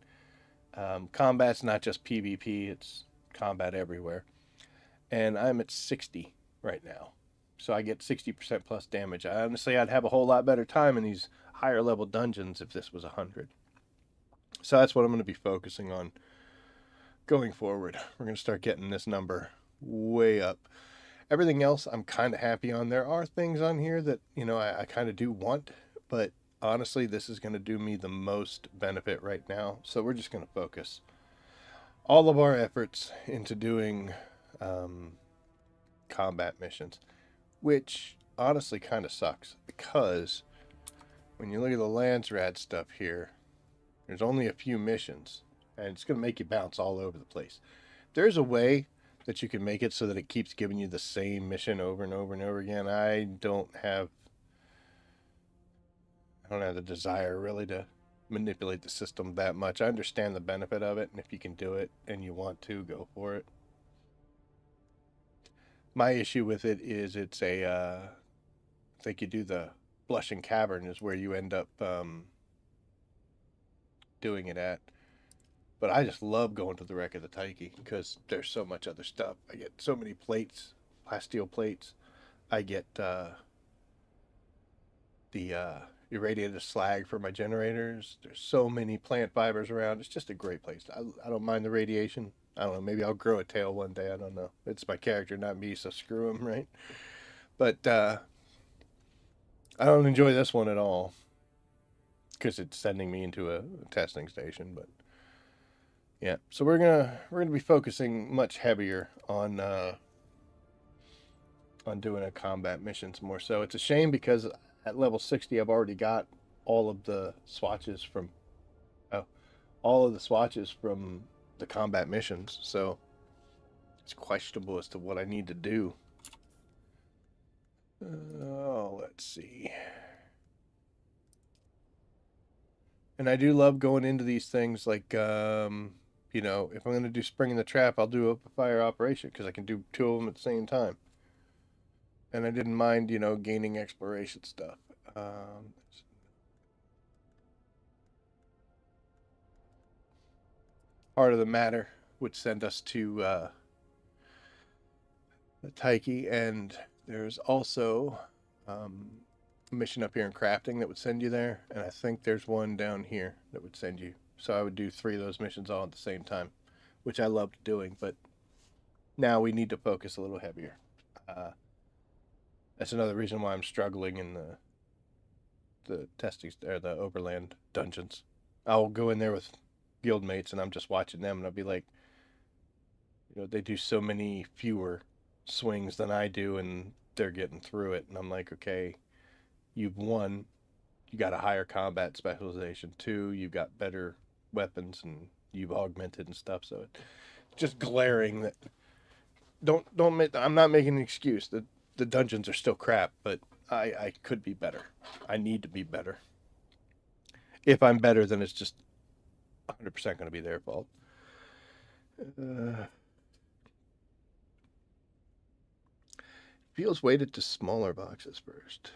Speaker 1: Combat's not just PvP, it's combat everywhere. And I'm at 60 right now. So I get 60% plus damage. Honestly, I'd have a whole lot better time in these higher level dungeons if this was 100. So that's what I'm going to be focusing on going forward. We're going to start getting this number way up. Everything else I'm kind of happy on. There are things on here that, you know, I kind of do want, but honestly, this is going to do me the most benefit right now. So we're just going to focus all of our efforts into doing combat missions, which honestly kind of sucks because when you look at the Landsrad stuff here, there's only a few missions and it's going to make you bounce all over the place. There's a way that you can make it so that it keeps giving you the same mission over and over and over again. I don't have the desire really to manipulate the system that much. I understand the benefit of it, and if you can do it and you want to, go for it. My issue with it is it's a I think you do the Blushing Cavern is where you end up doing it at. But I just love going to the Wreck of the Tyche because there's so much other stuff. I get so many plates, plasteel plates. I get the irradiated slag for my generators. There's so many plant fibers around. It's just a great place. I don't mind the radiation. I don't know. Maybe I'll grow a tail one day. I don't know. It's my character, not me, so screw him, right? But I don't enjoy this one at all because it's sending me into a testing station, but yeah, so we're gonna be focusing much heavier on doing a combat missions more so. It's a shame because at level 60 I've already got all of the swatches from the combat missions, so it's questionable as to what I need to do. Let's see. And I do love going into these things like you know, if I'm going to do Spring in the Trap, I'll do a fire operation because I can do 2 of them at the same time. And I didn't mind, you know, gaining exploration stuff. Heart of the Matter would send us to the Tyche, and there's also a mission up here in crafting that would send you there, and I think there's one down here that would send you. So I would do 3 of those missions all at the same time. which I loved doing, but now we need to focus a little heavier. That's another reason why I'm struggling in the testing or the Overland Dungeons. I'll go in there with guildmates and I'm just watching them and I'll be like, they do so many fewer swings than I do and they're getting through it, and I'm like, okay, you've won. You got a higher combat specialization. 2, you've got better weapons and you've augmented and stuff. So it's just glaring that don't make. I'm not making an excuse. The dungeons are still crap, but I could be better. I need to be better. If I'm better, then it's just 100% going to be their fault. Feels weighted to smaller boxes first.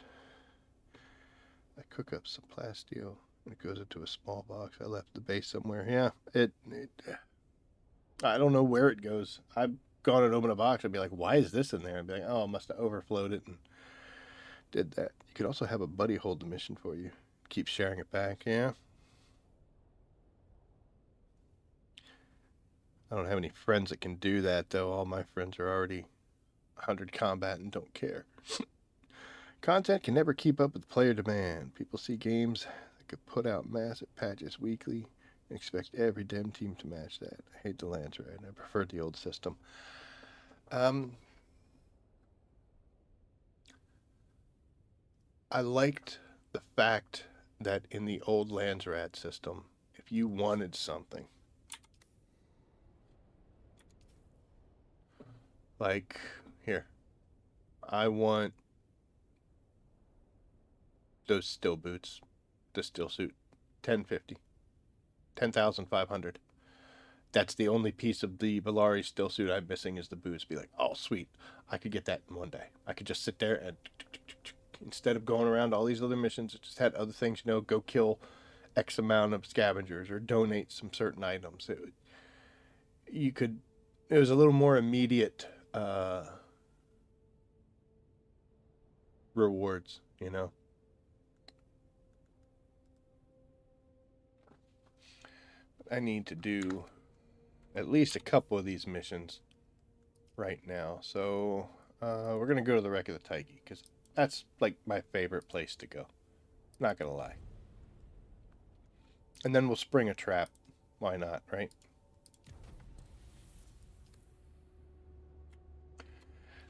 Speaker 1: I cook up some plasteel and it goes into a small box. I left the base somewhere. Yeah, it I don't know where it goes. I've gone and opened a box. I'd be like, why is this in there? I'd be like, oh, I must have overflowed it and did that. You could also have a buddy hold the mission for you. Keep sharing it back. Yeah. I don't have any friends that can do that, though. All my friends are already 100 combat and don't care. Content can never keep up with player demand. People see games that could put out massive patches weekly and expect every dem team to match that. I hate the Lance Ride. I prefer the old system. I liked the fact that in the old Landsrat system, if you wanted something, like, here, I want those steel boots, the steel suit, 1050, 10,500. That's the only piece of the Valari steel suit I'm missing is the boots. Be like, oh, sweet, I could get that in one day. I could just sit there and instead of going around all these other missions, it just had other things, go kill X amount of scavengers or donate some certain items. It was a little more immediate rewards, I need to do at least a couple of these missions right now. So we're going to go to the Wreck of the Tyche because that's like my favorite place to go. Not going to lie. And then we'll spring a trap. Why not, right?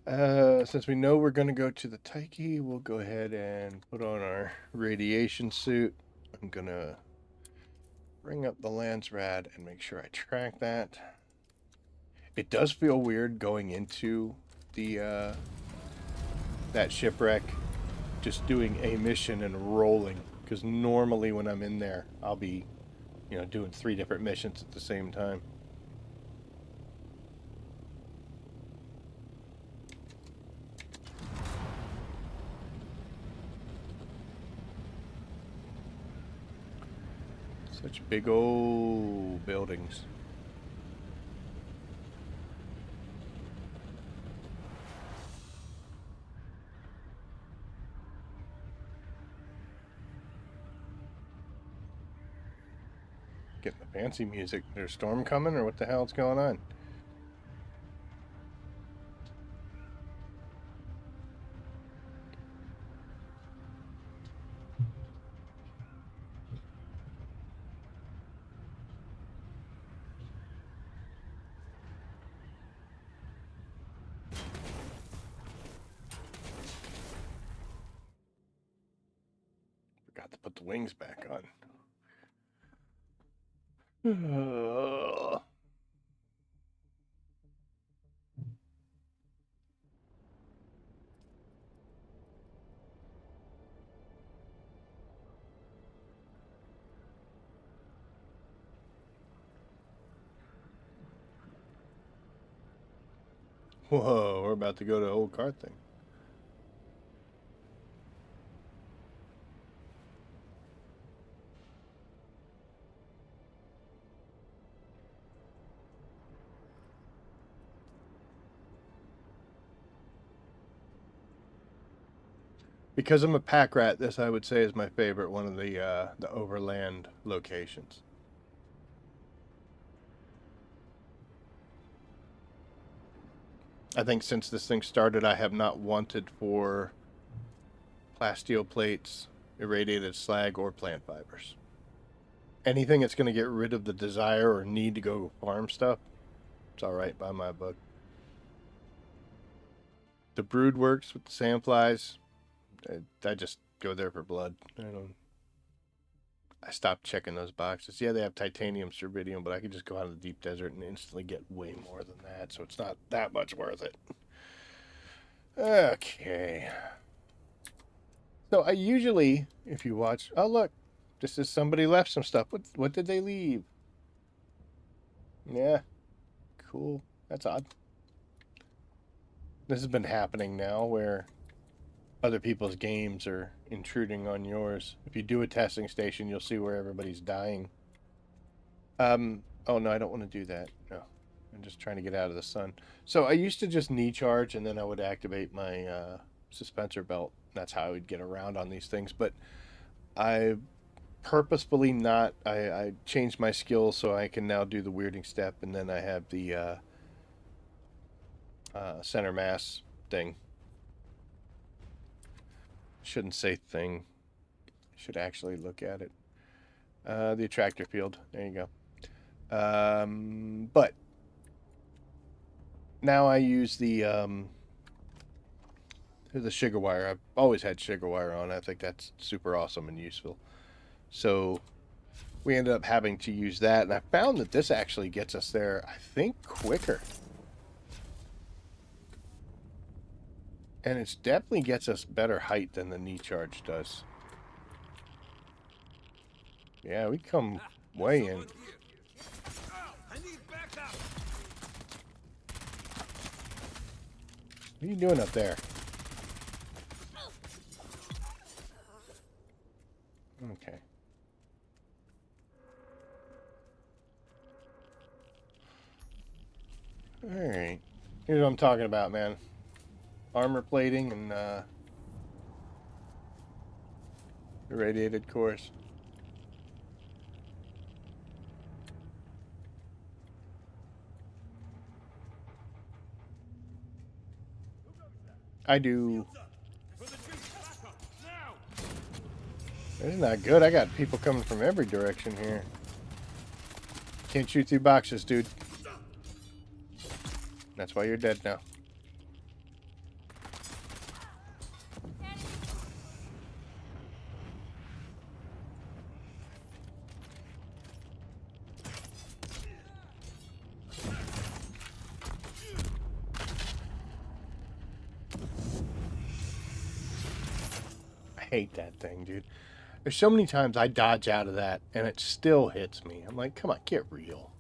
Speaker 1: Since we know we're going to go to the Tyche, we'll go ahead and put on our radiation suit. I'm going to bring up the Landsrad and make sure I track that. It does feel weird going into the that shipwreck, just doing a mission and rolling, because normally when I'm in there, I'll be, doing 3 different missions at the same time. Such big old buildings. Getting the fancy music. There's a storm coming, or what the hell's going on? Forgot to put the wings back on. Whoa, we're about to go to the old cart thing. Because I'm a pack rat, this I would say is my favorite one of the overland locations. I think since this thing started, I have not wanted for plasteel plates, irradiated slag, or plant fibers. Anything that's going to get rid of the desire or need to go farm stuff, it's alright by my book. The brood works with the sandflies. I just go there for blood. I stopped checking those boxes. Yeah, they have titanium, cerbidium, but I could just go out of the deep desert and instantly get way more than that, so it's not that much worth it. Okay. So I usually, if you watch... Oh, look. This is somebody left some stuff. What did they leave? Yeah. Cool. That's odd. This has been happening now where other people's games are intruding on yours. If you do a testing station, you'll see where everybody's dying. Oh, no, I don't want to do that. No. I'm just trying to get out of the sun. So I used to just knee charge, and then I would activate my suspensor belt. That's how I would get around on these things. But I purposefully not... I changed my skills so I can now do the weirding step, and then I have the center mass thing. Shouldn't say thing. Should actually look at it. The attractor field. There you go. But now I use the sugar wire. I've always had sugar wire on. I think that's super awesome and useful. So we ended up having to use that, and I found that this actually gets us there, I think, quicker. And it definitely gets us better height than the knee charge does. Yeah, we come way in. What are you doing up there? Okay. Alright. Here's what I'm talking about, man. Armor plating and irradiated cores. I do. This is not good. I got people coming from every direction here. Can't shoot through boxes, dude. That's why you're dead now. I hate that thing, dude. There's so many times I dodge out of that and it still hits me. I'm like, come on, get real.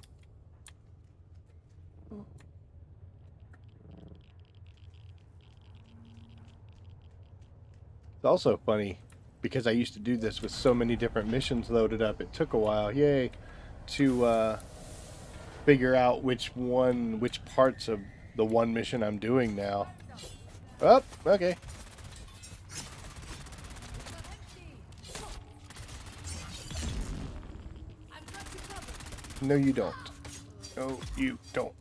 Speaker 1: It's also funny because I used to do this with so many different missions loaded up. It took a while, yay, to figure out which parts of the one mission I'm doing now. Oh, okay. No, you don't. No, you don't.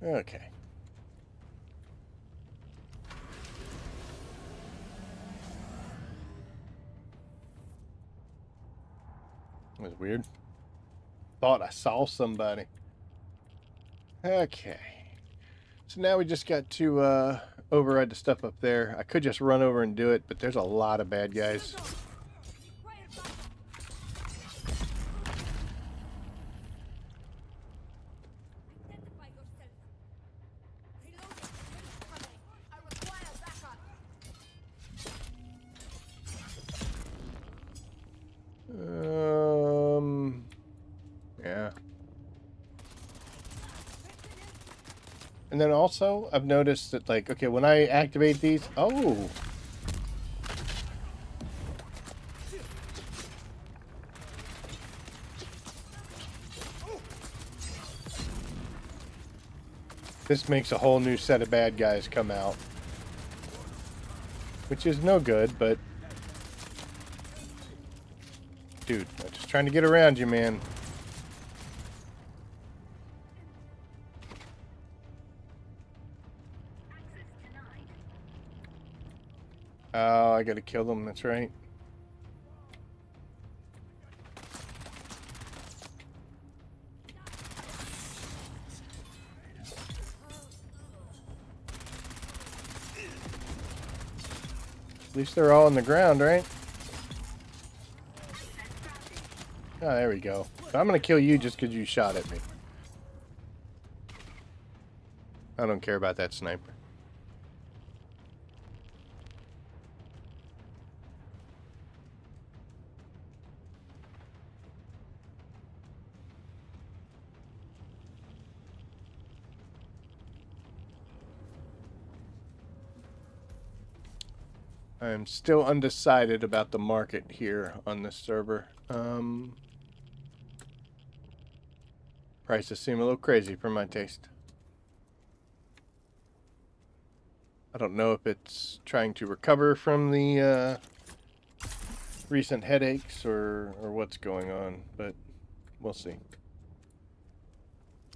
Speaker 1: Okay. That was weird. Thought I saw somebody. Okay. So now we just got to override the stuff up there. I could just run over and do it, but there's a lot of bad guys. Yeah. And then also, I've noticed that, like, okay, when I activate these... Oh! This makes a whole new set of bad guys come out. Which is no good, but... Dude, I'm just trying to get around you, man. Oh, I gotta kill them, that's right. At least they're all on the ground, right? Oh, there we go. So I'm gonna kill you just because you shot at me. I don't care about that sniper. I'm still undecided about the market here on this server. Prices seem a little crazy for my taste. I don't know if it's trying to recover from the recent headaches or what's going on, but we'll see.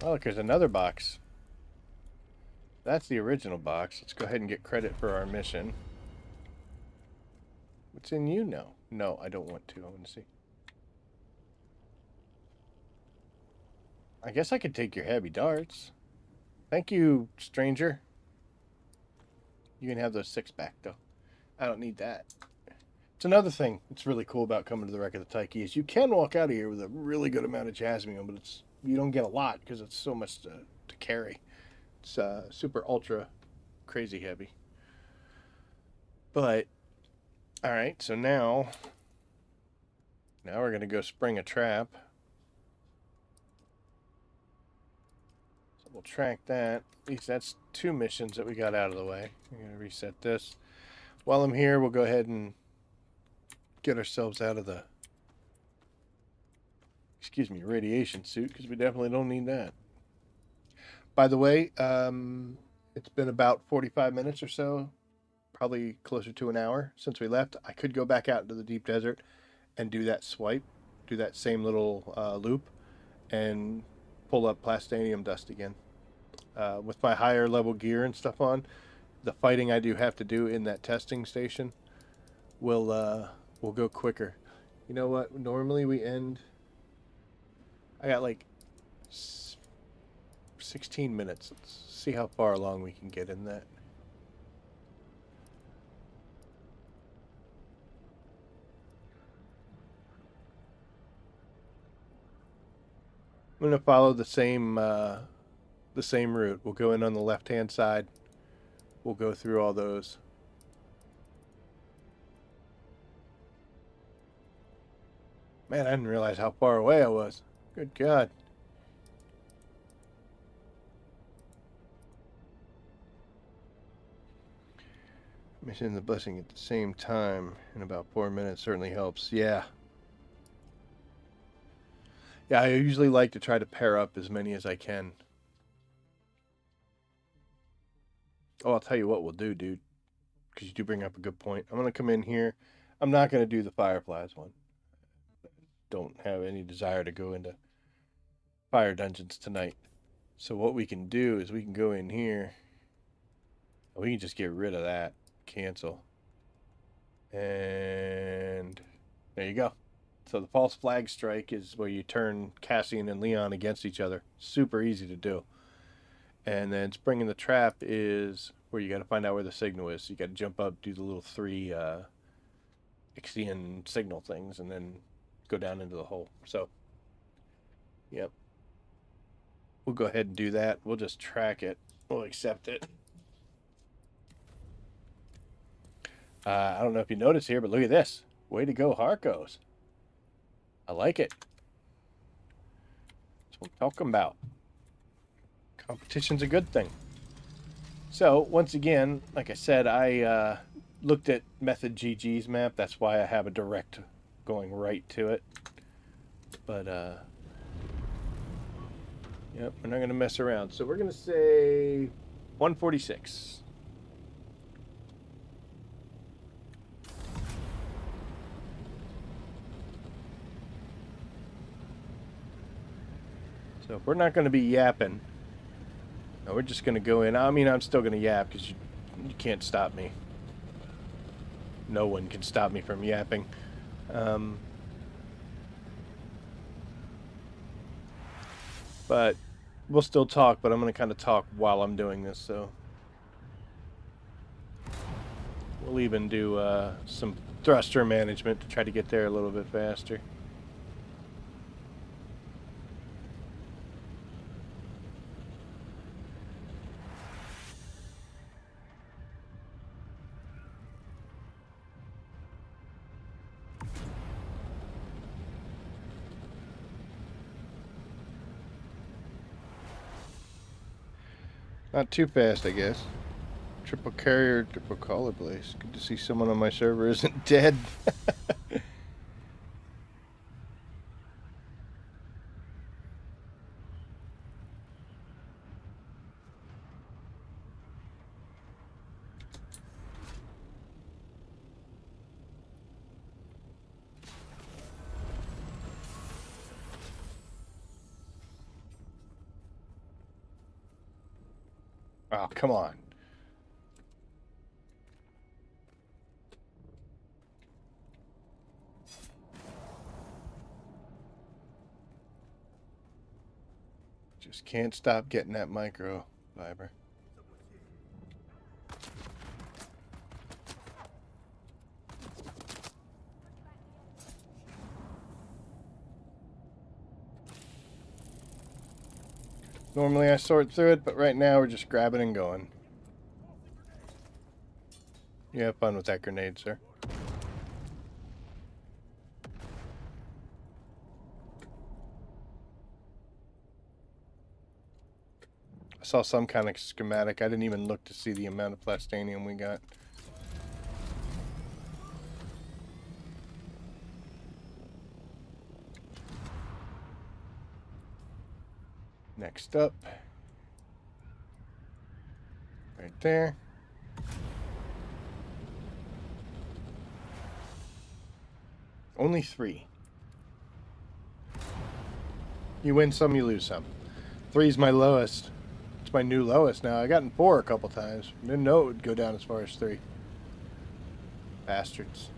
Speaker 1: Oh, look, there's another box. That's the original box. Let's go ahead and get credit for our mission. What's in you? No. No, I don't want to. I want to see. I guess I could take your heavy darts. Thank you, stranger. You can have those 6 back, though. I don't need that. It's another thing that's really cool about coming to the Wreck of the Tyche is you can walk out of here with a really good amount of jasmine, but you don't get a lot because it's so much to carry. It's super ultra crazy heavy. But all right, so now we're gonna go spring a trap. So we'll track that. At least that's 2 missions that we got out of the way. I'm gonna reset this. While I'm here, we'll go ahead and get ourselves out of the, excuse me, radiation suit, because we definitely don't need that. By the way, it's been about 45 minutes or so, probably closer to an hour since we left. I could go back out into the deep desert and do that swipe, do that same little loop, and pull up plastanium dust again. With my higher level gear and stuff on, the fighting I do have to do in that testing station will go quicker. You know what? Normally we end. I got like 16 minutes. Let's see how far along we can get in that. I'm gonna follow the same route. We'll go in on the left-hand side. We'll go through all those. Man, I didn't realize how far away I was. Good God. Mission the blessing at the same time in about 4 minutes certainly helps. Yeah. Yeah, I usually like to try to pair up as many as I can. Oh, I'll tell you what we'll do, dude. Because you do bring up a good point. I'm going to come in here. I'm not going to do the Fireflies one. Don't have any desire to go into fire dungeons tonight. So what we can do is we can go in here. We can just get rid of that. Cancel. And there you go. So the false flag strike is where you turn Cassian and Leon against each other. Super easy to do. And then springing the trap is where you got to find out where the signal is. So you got to jump up, do the little 3 Ixian signal things, and then go down into the hole. So, yep. We'll go ahead and do that. We'll just track it. We'll accept it. I don't know if you noticed here, but look at this. Way to go, Harkos. I like it. That's what I'm talking about. Competition's a good thing. So, once again, like I said, I looked at Method GG's map. That's why I have a direct going right to it. But, yep, we're not going to mess around. So we're going to say 146. So if we're not going to be yapping, no, we're just going to go in. I mean, I'm still going to yap because you can't stop me. No one can stop me from yapping. But we'll still talk, but I'm going to kind of talk while I'm doing this, so... We'll even do some thruster management to try to get there a little bit faster. Not too fast, I guess. Triple carrier, triple collar blaze. Good to see someone on my server isn't dead. Oh, come on. Just can't stop getting that micro fiber. Normally I sort through it, but right now we're just grabbing and going. You have fun with that grenade, sir. I saw some kind of schematic. I didn't even look to see the amount of plastanium we got. Next up. Right there. Only 3. You win some, you lose some. 3's my lowest. It's my new lowest now. I gotten 4 a couple times. Didn't know it would go down as far as 3. Bastards.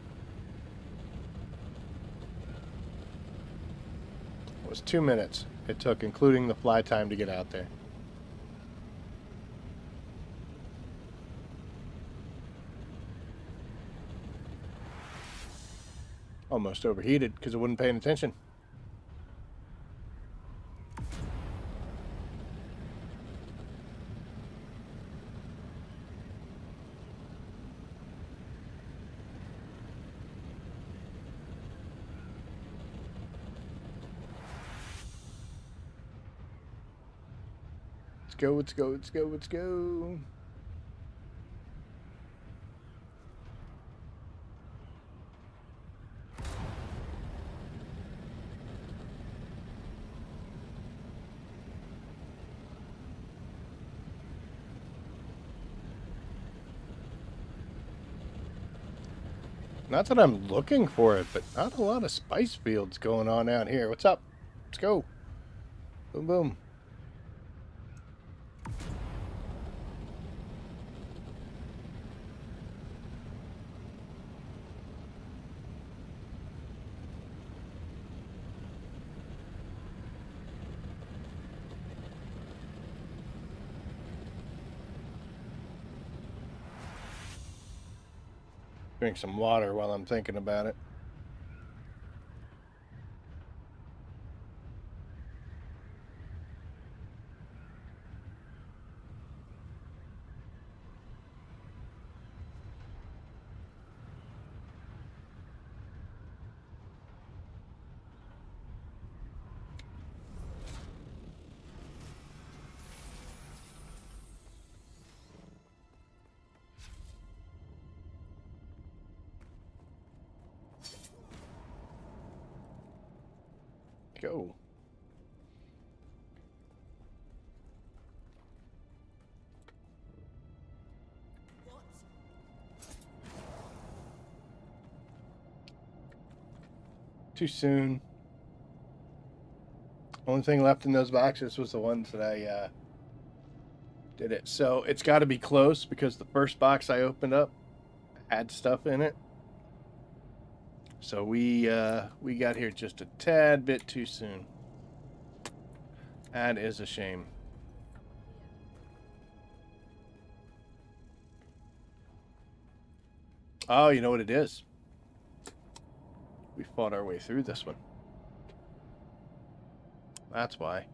Speaker 1: It was 2 minutes it took, including the fly time, to get out there. Almost overheated because I wasn't paying attention. Let's go, let's go, let's go, let's go. Not that I'm looking for it, but not a lot of spice fields going on out here. What's up? Let's go. Boom, boom. Drink some water while I'm thinking about it. Go. Too soon. Only thing left in those boxes was the ones that I did it. So it's got to be close because the first box I opened up had stuff in it. So we got here just a tad bit too soon. That is a shame. Oh, you know what it is? We fought our way through this one. That's why.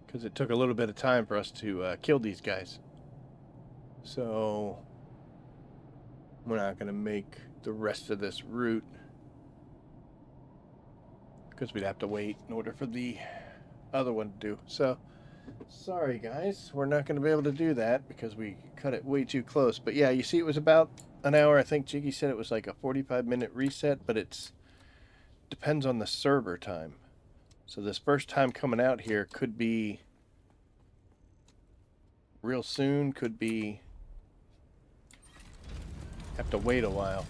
Speaker 1: Because it took a little bit of time for us to kill these guys. So we're not going to make the rest of this route. Because we'd have to wait in order for the other one to do. So, sorry guys. We're not going to be able to do that because we cut it way too close. But yeah, you see it was about an hour. I think Jiggy said it was like a 45-minute reset. But it's depends on the server time. So this first time coming out here could be real soon, could be have to wait a while.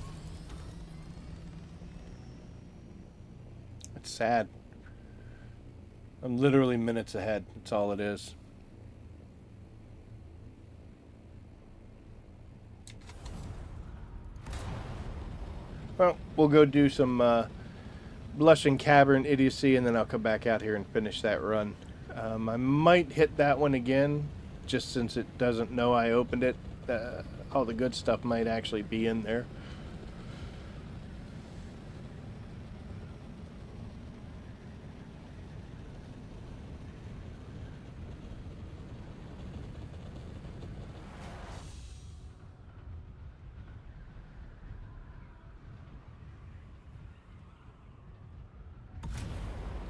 Speaker 1: It's sad. I'm literally minutes ahead. That's all it is. Well, we'll go do some Blushing Cavern Idiocy, and then I'll come back out here and finish that run. I might hit that one again, just since it doesn't know I opened it. All the good stuff might actually be in there.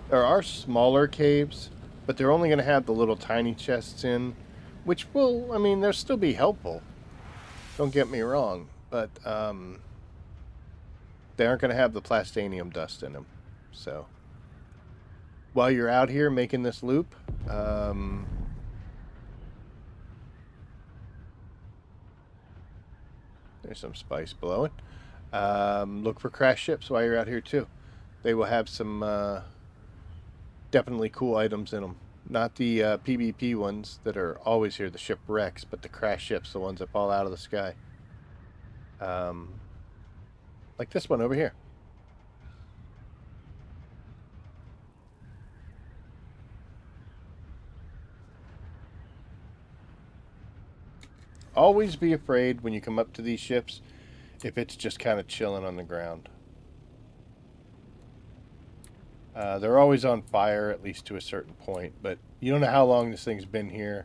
Speaker 1: There are smaller caves, but they're only going to have the little tiny chests in, which will, I mean, they'll still be helpful. Don't get me wrong, but they aren't going to have the plastanium dust in them. So, while you're out here making this loop, there's some spice blowing. Look for crash ships while you're out here too. They will have some definitely cool items in them. Not the PvP ones that are always here, the shipwrecks, but the crash ships, the ones that fall out of the sky. Like this one over here. Always be afraid when you come up to these ships if it's just kind of chilling on the ground. They're always on fire, at least to a certain point, but you don't know how long this thing's been here.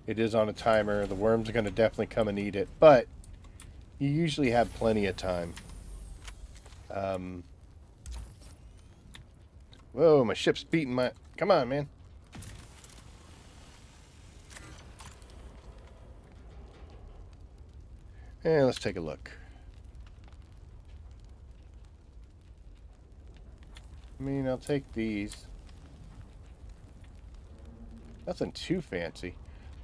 Speaker 1: It is on a timer. The worms are going to definitely come and eat it, but you usually have plenty of time. Whoa, my ship's beating my... Come on, man. And let's take a look. I mean, I'll take these. Nothing too fancy.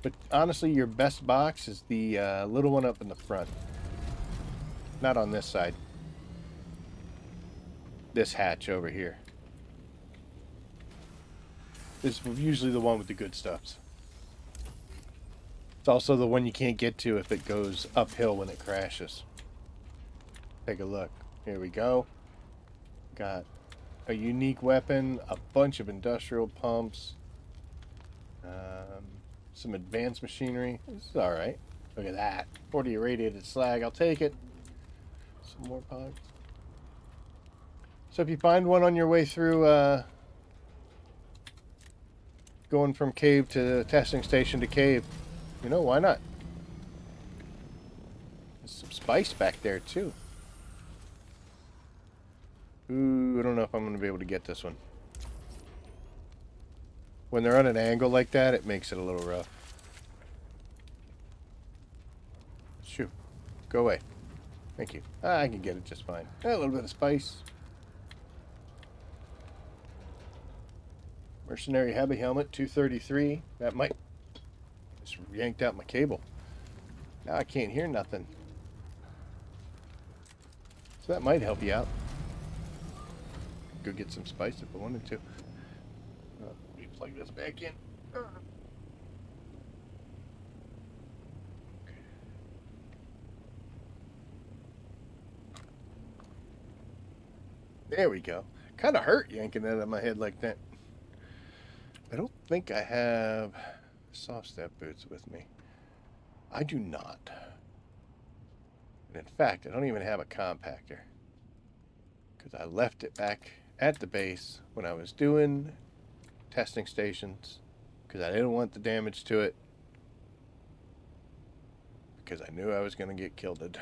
Speaker 1: But honestly, your best box is the little one up in the front. Not on this side. This hatch over here. This is usually the one with the good stuffs. It's also the one you can't get to if it goes uphill when it crashes. Take a look. Here we go. Got a unique weapon, a bunch of industrial pumps, some advanced machinery. This is alright. Look at that. 40 irradiated slag. I'll take it. Some more pods. So if you find one on your way through, going from cave to testing station to cave, you know, why not? There's some spice back there, too. Ooh, I don't know if I'm going to be able to get this one. When they're on an angle like that, it makes it a little rough. Shoo. Go away. Thank you. I can get it just fine. A little bit of spice. Mercenary heavy helmet, 233. That might... Just yanked out my cable. Now I can't hear nothing. So that might help you out. Go get some spice if I wanted to. Let me plug this back in. There we go. Kind of hurt yanking that out of my head like that. I don't think I have soft step boots with me. I do not. And in fact, I don't even have a compactor. Because I left it back at the base when I was doing testing stations. Because I didn't want the damage to it. Because I knew I was going to get killed.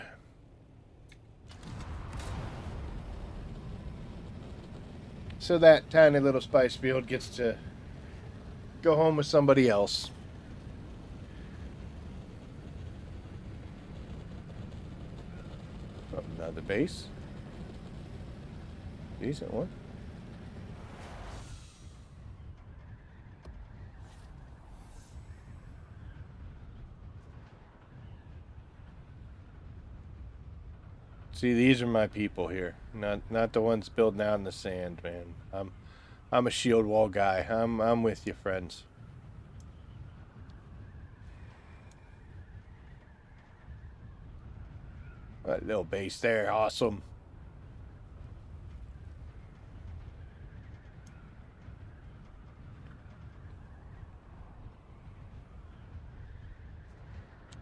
Speaker 1: So that tiny little spice field gets to go home with somebody else. Oh, another base. Decent one. See, these are my people here. Not the ones building out in the sand, man. I'm a shield wall guy. I'm with you, friends. That little base there, awesome.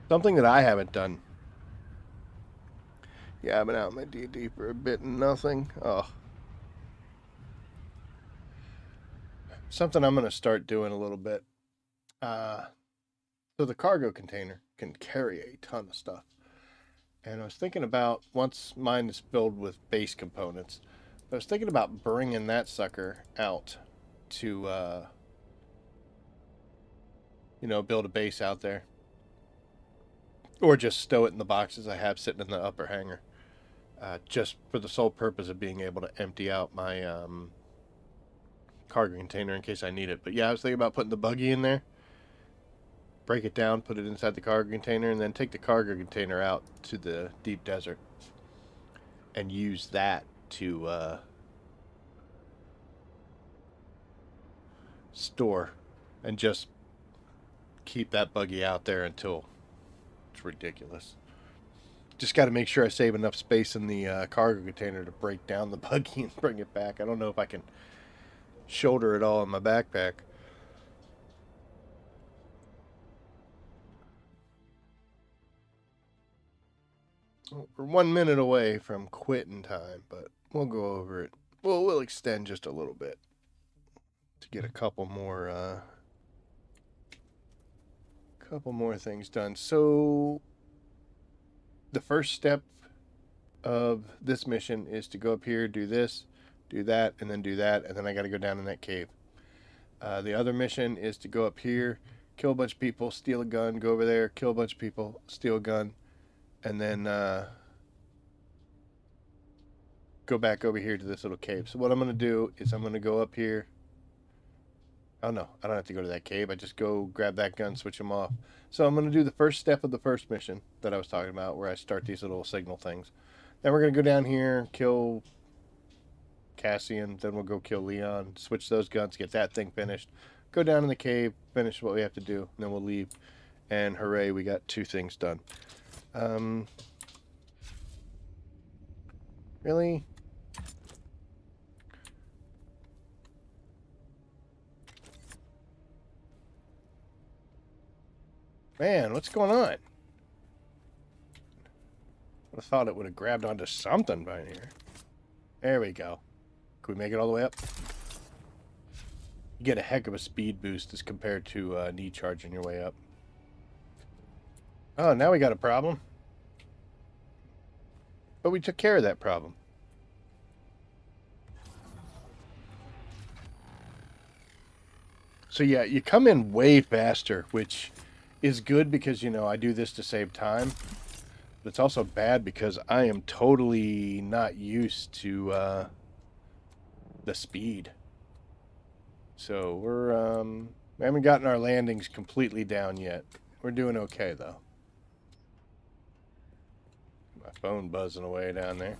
Speaker 1: Something that I haven't done. Yeah, I've been out in my D&D for a bit and nothing. Oh. Something I'm going to start doing a little bit. So the cargo container can carry a ton of stuff. And I was thinking about, once mine is filled with base components, I was thinking about bringing that sucker out to, build a base out there. Or just stow it in the boxes I have sitting in the upper hangar. Just for the sole purpose of being able to empty out my cargo container in case I need it. But yeah, I was thinking about putting the buggy in there. Break it down, put it inside the cargo container, and then take the cargo container out to the deep desert. And use that to store. And just keep that buggy out there until it's ridiculous. Just got to make sure I save enough space in the cargo container to break down the buggy and bring it back. I don't know if I can shoulder it all in my backpack. We're 1 minute away from quitting time, but we'll go over it. Well, we'll extend just a little bit to get a couple more things done. So the first step of this mission is to go up here, do this, do that, and then I got to go down in that cave. The other mission is to go up here, kill a bunch of people, steal a gun, go over there, kill a bunch of people, steal a gun, and then go back over here to this little cave. So what I'm going to do is I'm going to go up here. Oh no, I don't have to go to that cave. I just go grab that gun, switch them off. So I'm going to do the first step of the first mission that I was talking about, where I start these little signal things. Then we're going to go down here, kill Cassian, then we'll go kill Leon, switch those guns, get that thing finished, go down in the cave, finish what we have to do, and then we'll leave. And hooray, we got 2 things done. Really? Man, what's going on? I would have thought it would have grabbed onto something by here. There we go. Can we make it all the way up? You get a heck of a speed boost as compared to knee charging your way up. Oh, now we got a problem. But we took care of that problem. So yeah, you come in way faster, which is good because, I do this to save time. But it's also bad because I am totally not used to the speed. So we haven't gotten our landings completely down yet. We're doing okay, though. My phone buzzing away down there.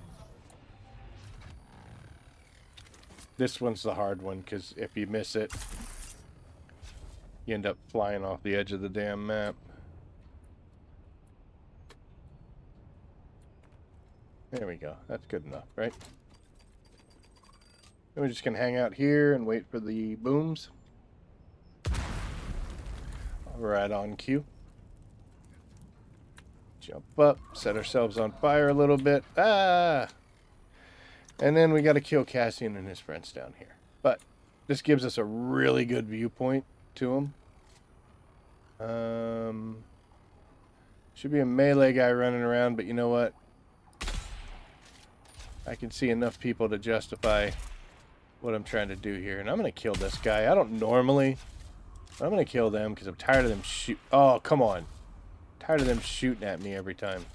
Speaker 1: This one's the hard one, because if you miss it, you end up flying off the edge of the damn map. There we go. That's good enough, right? And we're just going to hang out here and wait for the booms. Right on cue. Jump up, set ourselves on fire a little bit. Ah! And then we got to kill Cassian and his friends down here. But this gives us a really good viewpoint to them. Should be a melee guy running around, but you know what? I can see enough people to justify what I'm trying to do here. And I'm going to kill this guy. I don't normally. I'm going to kill them because I'm tired of them shoot. Oh, come on. Tired of them shooting at me every time.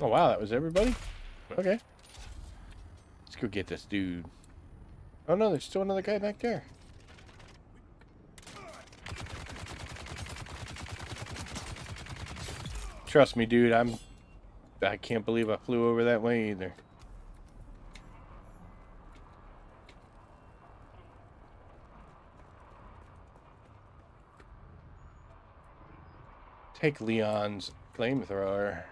Speaker 1: Oh, wow. That was everybody? Okay. Let's go get this dude. Oh, no. There's still another guy back there. Trust me, dude. I can't believe I flew over that way either. Take Leon's flamethrower.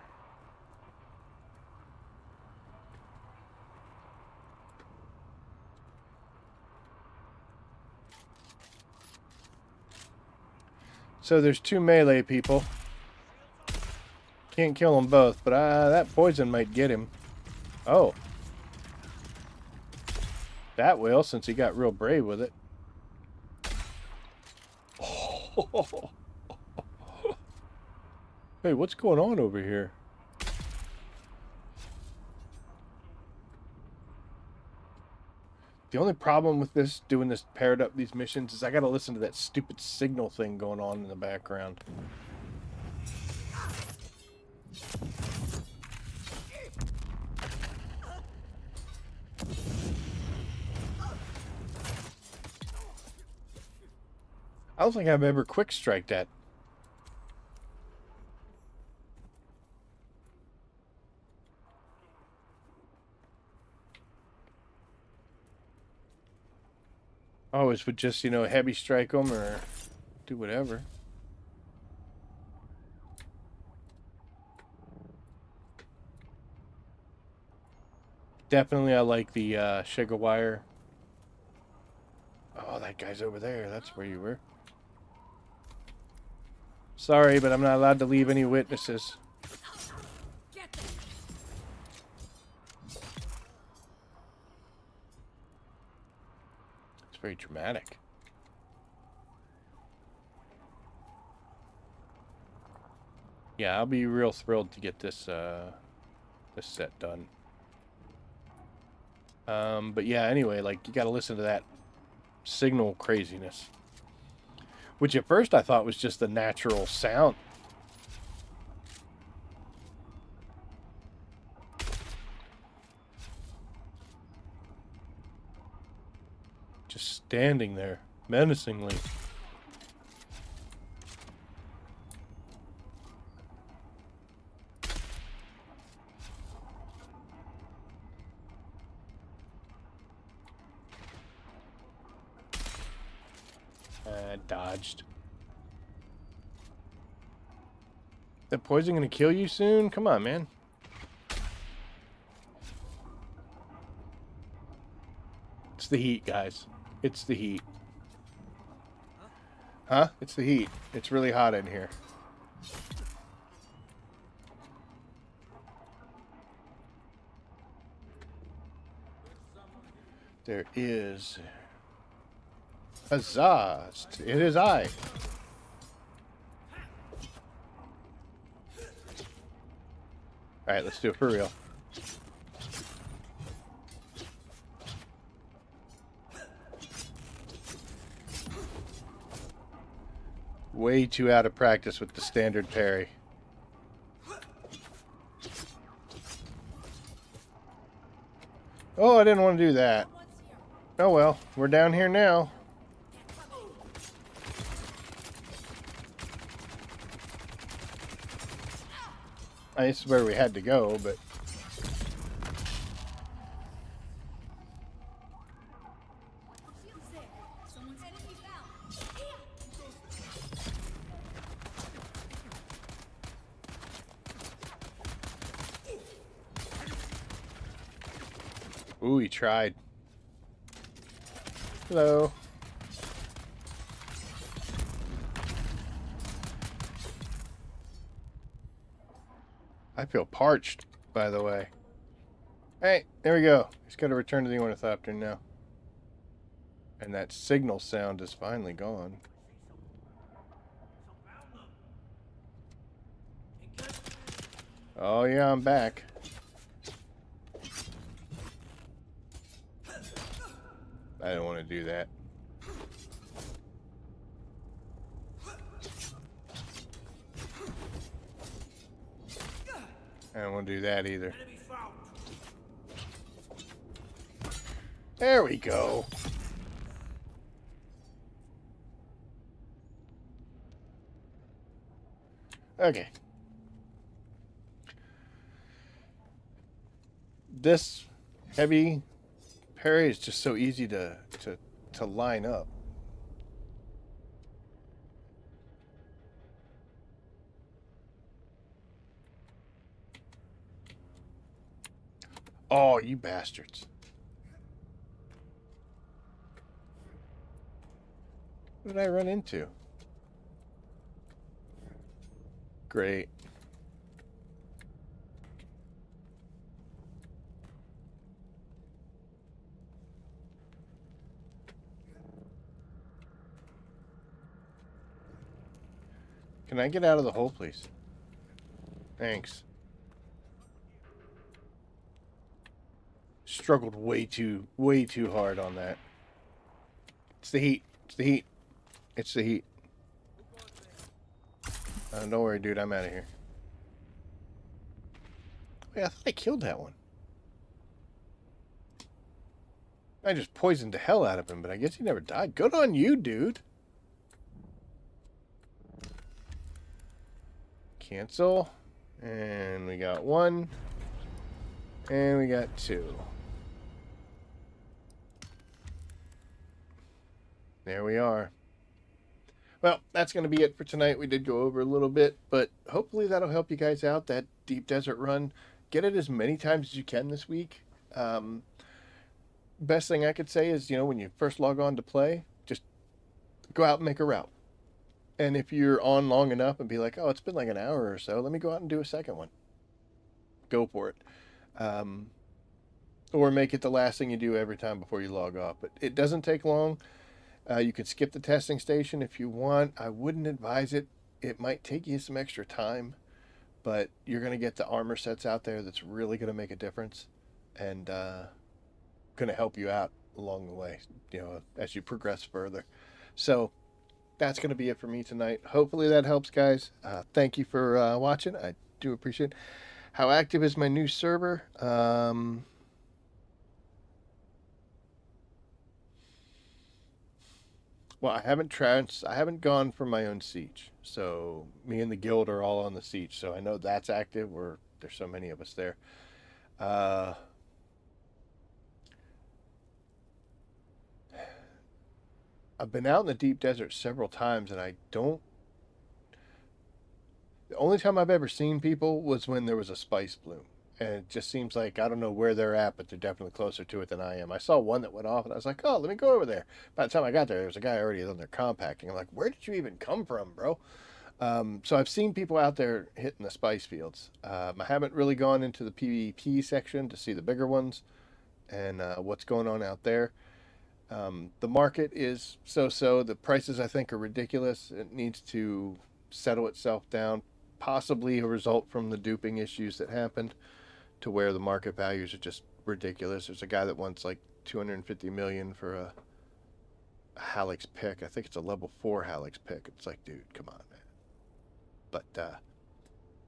Speaker 1: So there's two melee people. Can't kill them both, but that poison might get him. Oh. That will, since he got real brave with it. Oh. Hey, what's going on over here? The only problem with this, doing this paired up these missions, is I gotta listen to that stupid signal thing going on in the background. I don't think I've ever quick striked that. I always would just, you know, heavy strike them or do whatever. Definitely I like the sugar wire. Oh, that guy's over there. That's where you were. Sorry, but I'm not allowed to leave any witnesses. It's very dramatic. Yeah, I'll be real thrilled to get this this set done. But yeah, anyway, like, you gotta listen to that signal craziness. Which at first I thought was just the natural sound. Just standing there, menacingly. Dodged. That poison gonna kill you soon? Come on, man. It's the heat, guys. It's the heat. Huh? It's the heat. It's really hot in here. There is... Huzzah! It is I. Alright, let's do it for real. Way too out of practice with the standard parry. Oh, I didn't want to do that. Oh well, we're down here now. This is where we had to go, but... Ooh, he tried. Hello. I feel parched, by the way. Hey, there we go. He's got to return to the ornithopter now. And that signal sound is finally gone. Oh yeah, I'm back. I don't want to do that. I don't want to do that either. There we go. Okay. This heavy parry is just so easy to line up. Oh, you bastards. What did I run into? Great. Can I get out of the hole, please? Thanks. Struggled way too hard on that. It's the heat. It's the heat. It's the heat. Don't worry, dude. I'm out of here. Wait, I thought I killed that one. I just poisoned the hell out of him, but I guess he never died. Good on you, dude. Cancel. And we got 1. And we got 2. There we are. Well, that's going to be it for tonight. We did go over a little bit, but hopefully that'll help you guys out. That deep desert run. Get it as many times as you can this week. Best thing I could say is, when you first log on to play, just go out and make a route. And if you're on long enough and be like, oh, it's been like an hour or so, let me go out and do a second one. Go for it. Or make it the last thing you do every time before you log off. But it doesn't take long. You can skip the testing station if you want. I wouldn't advise it. It might take you some extra time, but you're going to get the armor sets out there that's really going to make a difference and going to help you out along the way, as you progress further. So that's going to be it for me tonight. Hopefully that helps, guys. Thank you for watching. I do appreciate it. How active is my new server? Well, I haven't gone for my own siege. So me and the guild are all on the siege. So I know that's active. There's so many of us there. I've been out in the deep desert several times, and the only time I've ever seen people was when there was a spice bloom. And it just seems like, I don't know where they're at, but they're definitely closer to it than I am. I saw one that went off, and I was like, oh, let me go over there. By the time I got there was a guy already on there compacting. I'm like, where did you even come from, bro? So I've seen people out there hitting the spice fields. I haven't really gone into the PvP section to see the bigger ones and what's going on out there. The market is so-so. The prices, I think, are ridiculous. It needs to settle itself down, possibly a result from the duping issues that happened, to where the market values are just ridiculous. There's a guy that wants like 250 million for a Hallex pick. I think it's a level 4 Hallex pick. It's like, dude, come on, man. But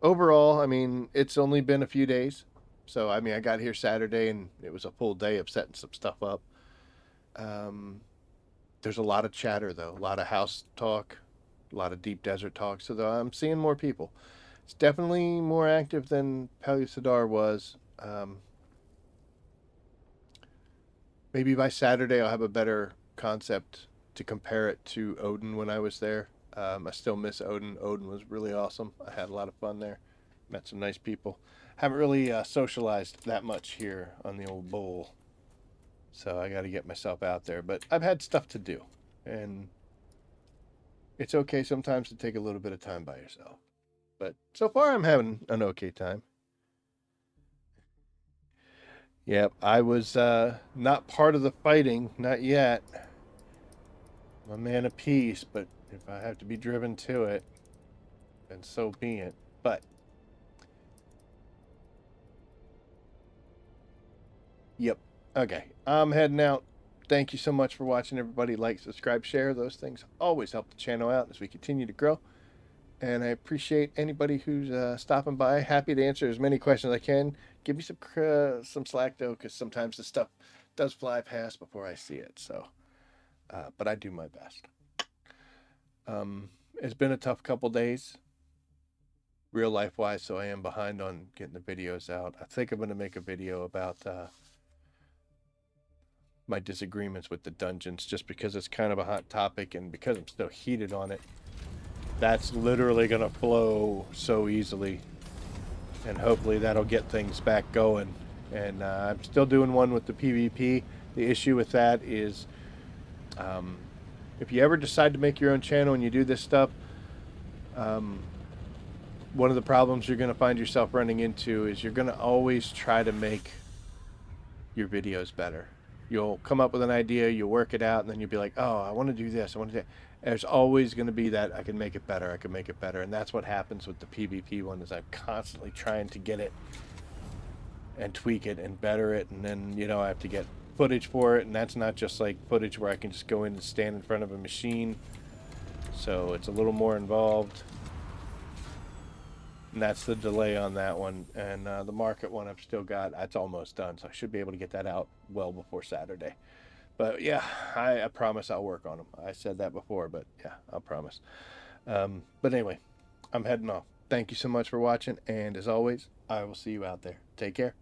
Speaker 1: overall, I mean, it's only been a few days. So, I mean, I got here Saturday and it was a full day of setting some stuff up. There's a lot of chatter, though. A lot of house talk, a lot of deep desert talk. So I'm seeing more people. It's definitely more active than Pellucidar was. Maybe by Saturday I'll have a better concept to compare it to Odin when I was there. I still miss Odin. Odin was really awesome. I had a lot of fun there. Met some nice people. Haven't really socialized that much here on the old bowl. So I got to get myself out there. But I've had stuff to do. And it's okay sometimes to take a little bit of time by yourself. But so far, I'm having an okay time. Yep, I was not part of the fighting, not yet. I'm a man of peace, but if I have to be driven to it, then so be it. But, yep, okay, I'm heading out. Thank you so much for watching, everybody. Like, subscribe, share. Those things always help the channel out as we continue to grow. And I appreciate anybody who's stopping by. Happy to answer as many questions as I can. Give me some slack, though, because sometimes the stuff does fly past before I see it. So, but I do my best. It's been a tough couple days, real life-wise, so I am behind on getting the videos out. I think I'm going to make a video about my disagreements with the dungeons, just because it's kind of a hot topic, and because I'm still heated on it. That's literally going to flow so easily, and hopefully that'll get things back going. And I'm still doing one with the PvP. The issue with that is if you ever decide to make your own channel and you do this stuff, one of the problems you're going to find yourself running into is you're going to always try to make your videos better. You'll come up with an idea, you'll work it out, and then you'll be like, oh, I want to do this, I want to do that. There's always going to be that I can make it better, I can make it better. And that's what happens with the PvP one, is I'm constantly trying to get it and tweak it and better it. And then, you know, I have to get footage for it. And that's not just like footage where I can just go in and stand in front of a machine. So it's a little more involved. And that's the delay on that one. And the market one I've still got, that's almost done. So I should be able to get that out well before Saturday. But yeah, I promise I'll work on them. I said that before, but yeah, I'll promise. But anyway, I'm heading off. Thank you so much for watching. And as always, I will see you out there. Take care.